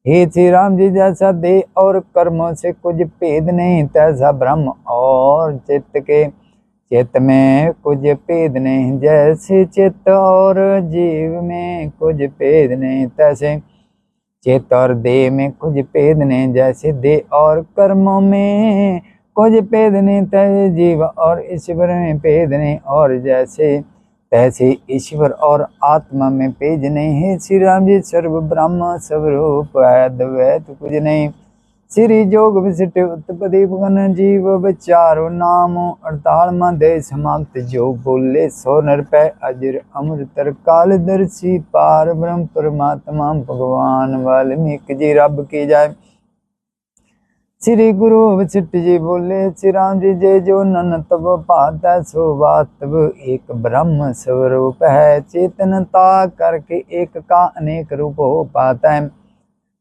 हे श्री राम जी जैसा देह और कर्मों से कुछ भेद नहीं, तैसा ब्रह्म और चित्त के चित्त में कुछ भेद नहीं। जैसे चित्त और जीव में कुछ भेद नहीं, तैसे चित्त और देह में कुछ भेद नहीं। जैसे देह और कर्मों में कुछ भेद नहीं, तैसे जीव और ईश्वर में भेद नहीं। और जैसे तैसे ईश्वर और आत्मा में भेद नहीं है। श्री राम जी सर्व ब्रह्म स्वरूप है, द्वैत कुछ नहीं। श्री जोग विशिष्ट उत्पत्ति भगन जीव विचारो नाम 48 दे समाप्त जो बोले 100 नरपै अजर अमर तर कालदर्शी पार ब्रह्म परमात्मा भगवान वाल्मीकि जी रब की जाए। श्री गुरु वशिष्ठ जी बोले श्री राम जी जय जो नन तब पाता सो वास्तव एक ब्रह्म स्वरूप है। चेतनता करके एक का अनेक रूप हो पाता है।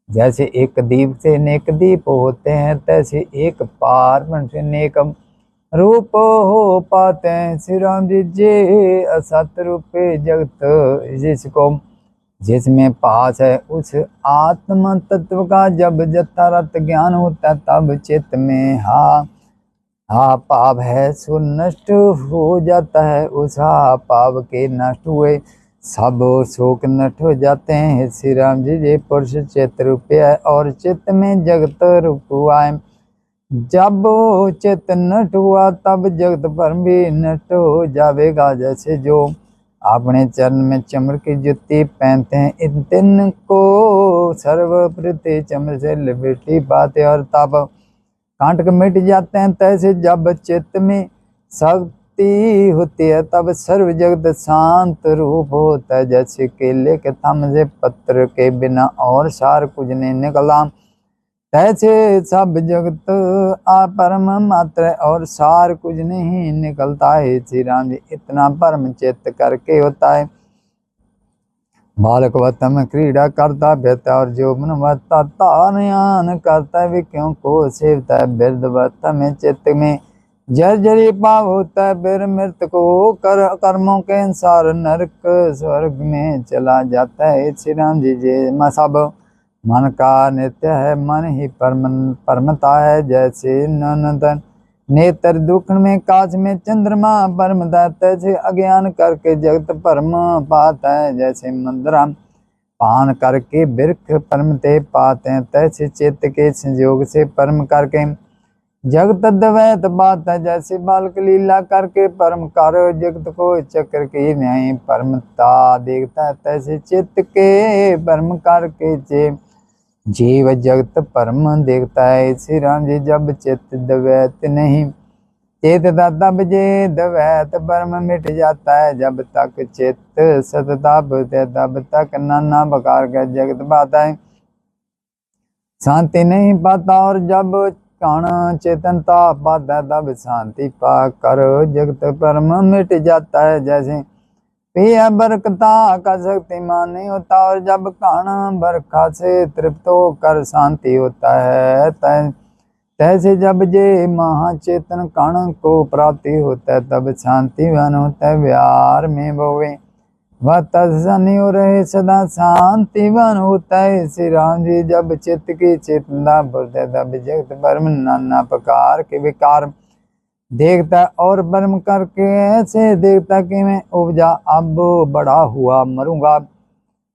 जैसे एक दीप से अनेक दीप होते हैं, तैसे एक पार से अनेक रूप हो पाते हैं। श्री राम जी जय असत रूपे जगत जिसको जिसमें पास है उस आत्म तत्व का जब यथार्थ ज्ञान होता है तब चित्त में हा पाप है सो नष्ट हो जाता है। उस पाप के नष्ट हुए सब शोक नष्ट हो जाते हैं। श्री राम जी ये पुरुष चित्त रूप है और चित्त में जगत रूप हुआ है। जब चित्त नष्ट हुआ तब जगत पर भी नष्ट हो जाएगा। जैसे जो अपने चरण में चमर की जुत्ती पहनते हैं, इन दिन को सर्वप्रति चमर से लिपटी पाते और तब कांटक मिट जाते हैं। तैसे जब चित्त में शक्ति होती है तब सर्व जगत शांत रूप होता है। जैसे केले के थम से पत्र के बिना और सार कुछ नहीं निकला, तैसे सब जगत परम मात्र और सार कुछ नहीं निकलता है। श्री राम जी इतना परम चित्त करके होता है। बालक वतम क्रीड़ा करता व्यता और जो मनवता तानयान करता है क्यों को सेवता है। वृद्ध वत्ता में चित्त में जर्जरी पाव होता है। फिर मृत को कर्मों के अनुसार नरक स्वर्ग में चला जाता है। श्री राम जी जे सब मन का नित्य है, मन ही परमता है। जैसे नंदन नेत्र दुख में काच में चंद्रमा परमता, तैसे अज्ञान करके जगत परम पाता है। जैसे मंदरा पान करके बिरख परमते पाते हैं, तैसे चित्त के संयोग से परम करके जगत द्वैत पाता है। जैसे बालक लीला करके परम कार्य जगत को चक्र की न्याय परमता देखता है, तैसे चित्त के परम करके जीव जगत परम देखता है। श्री राम जी जब चित्त द्वैत नहीं चेतता तब जे द्वैत परम मिट जाता है। जब तक चित्त सतता होते तब तक नाना प्रकार का जगत पाता है, शांति नहीं पाता। और जब कण चेतनता पाता है तब शांति पा कर जगत परम मिट जाता है। जैसे पिया बरकता का शक्तिमान नहीं होता और जब कण बरखा से तृप्त होकर शांति होता है, तैसे जब जे महाचेतन कण को प्राप्ति होता है तब शांतिवान होता है। व्यार में बोवे वह तत्सनी हो रहे सदा शांतिवान होता है। श्री राम जी जब चित्त की चेतना बोलते तब जगत परम नाना प्रकार के विकार देखता और ब्रह्म करके ऐसे देखता कि मैं उपजा अब बड़ा हुआ मरूंगा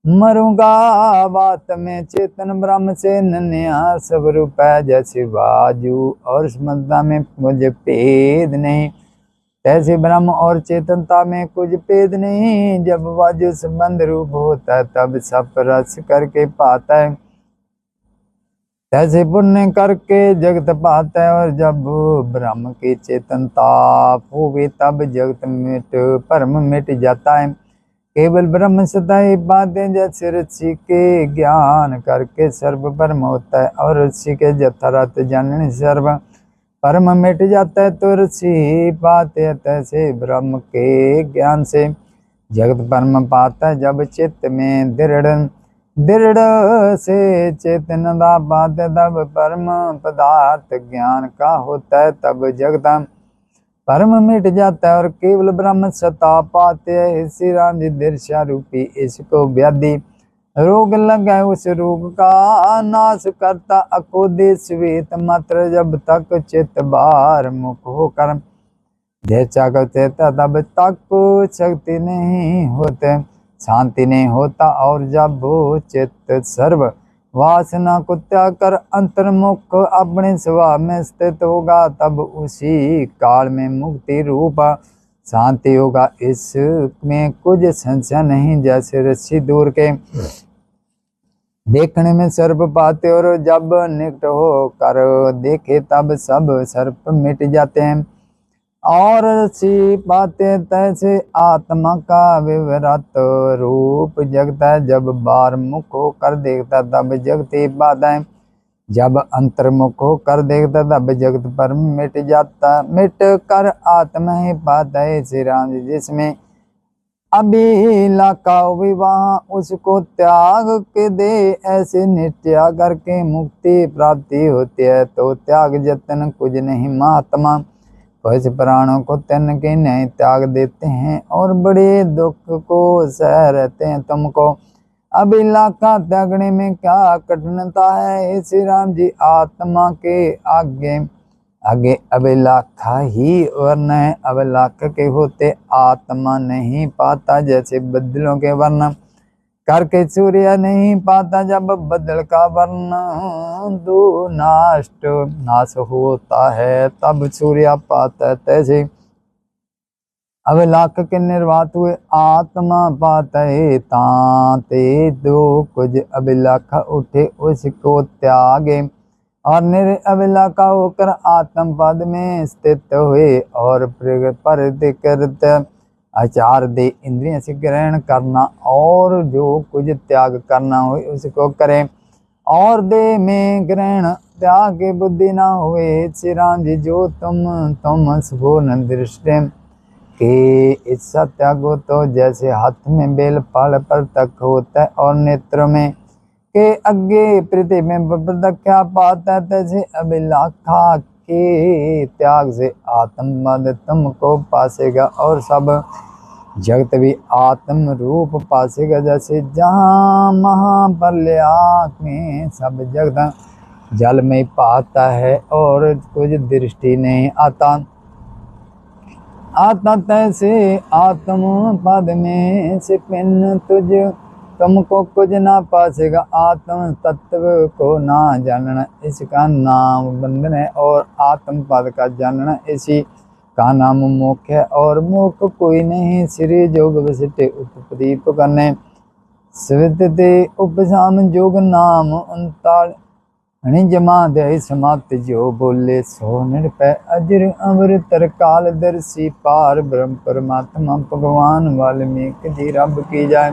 मरूंगा बात में चेतन ब्रह्म से नन्या सब रूपै जैसे बाजू और स्मृता में मुझे भेद नहीं तैसे ब्रह्म और चेतनता में कुछ भेद नहीं। जब बाजू संबंध रूप होता है तब सब रस करके पाता है तैसे पुण्य करके जगत पाता है। और जब ब्रह्म की चेतनता होवे तब जगत मिट परम मिट जाता है। केवल ब्रह्म सदाई बातें जैसे ऋषि के ज्ञान करके सर्व परम होता है और ऋषि के यथार्थ जानने सर्व परम मिट जाता है। तो ऋषि पाते तैसे ब्रह्म के ज्ञान से जगत परम पाता है। जब चित्त में दृढ़ से चेतनता पाते तब परम पदार्थ ज्ञान का होता है। तब जगत परम मिट जाता है और केवल ब्रह्म सत्ता पाते हैं। श्री राम जी दृश्य रूपी इसको व्याधि रोग लगा उस रोग का नाश करता अकोदे श्वेत मात्र जब तक चित्त बार मुख होकर जैसा करते तब तक शक्ति नहीं होते शांति नहीं होता। और जब वो चित्त सर्व वासना को त्याग कर अंतर्मुख अपने स्वभाव में स्थित होगा तब उसी काल में मुक्ति रूप शांति होगा। इसमें कुछ संशय नहीं। जैसे रस्सी दूर के देखने में सर्प पाते और जब निकट हो कर देखे तब सब सर्प मिट जाते हैं और रस्सी पाते तैसे आत्मा का विवरत रूप जगता है। जब बार मुख होकर देखता तब जगती पाता है जब अंतर्मुख होकर देखता तब जगत पर मिट जाता मिट कर आत्मा ही पाता है। श्री राम जी जिसमें अभिला का विवाह उसको त्याग के दे ऐसे नित्या करके मुक्ति प्राप्ति होती है। तो त्याग जतन कुछ नहीं महात्मा कुछ प्राणों को तन के नहीं त्याग देते हैं और बड़े दुख को सह रहते हैं। तुमको अभिलाखा त्यागने में क्या कठिनता है। श्री राम जी आत्मा के आगे आगे अभिलाखा ही वर्ण है। अभिलाख के होते आत्मा नहीं पाता जैसे बदलों के वर्ण करके सूर्य नहीं पाता। जब बदल का वर्ण दो नाश होता है तब सूर्य पाता है। तैसे अभिलाख के निर्वात हुए आत्मा पाता है ताते दो कुछ अभिलाख उठे उसको त्यागे और निरअभिलाखा होकर आत्म पद में स्थित हुए और परिकृत आचार दे इंद्रियों से ग्रहण करना और जो कुछ त्याग करना हो उसको करें और दे में ग्रहण त्याग बुद्धि ना हुए। श्री राम जी जो तुम सुपूर्ण दृष्टि के इच्छा त्यागो तो जैसे हाथ में बेल फल पर तक होता है और नेत्रों में के आगे पृथ्वी में प्रदक्षा पाता है। तैसे अभिलाखा के त्याग से आत्मबंध तुमको पासेगा और सब जगत भी आत्म रूप पासेगा। जैसे जहाँ महाप्रलय में सब जगत जल में पाता है और कुछ दृष्टि नहीं आता तैसे आत्म पद में से पिन तुझ तुमको कुछ ना पासेगा। आत्म तत्व को ना जानना इसका नाम बंधन है और आत्म पद का जानना इसी का नाम मोक्ष है और मोक्ष कोई नहीं। श्री जोग वशिष्ठ उपदीप करने स्विदते उपशाम जोग नाम 39 जमा दे समाप्त जो बोले सो निरपै अजर अमर तरकाल दर्शी पार ब्रह्म परमात्मा भगवान वाल्मीकि जी रब की जाए।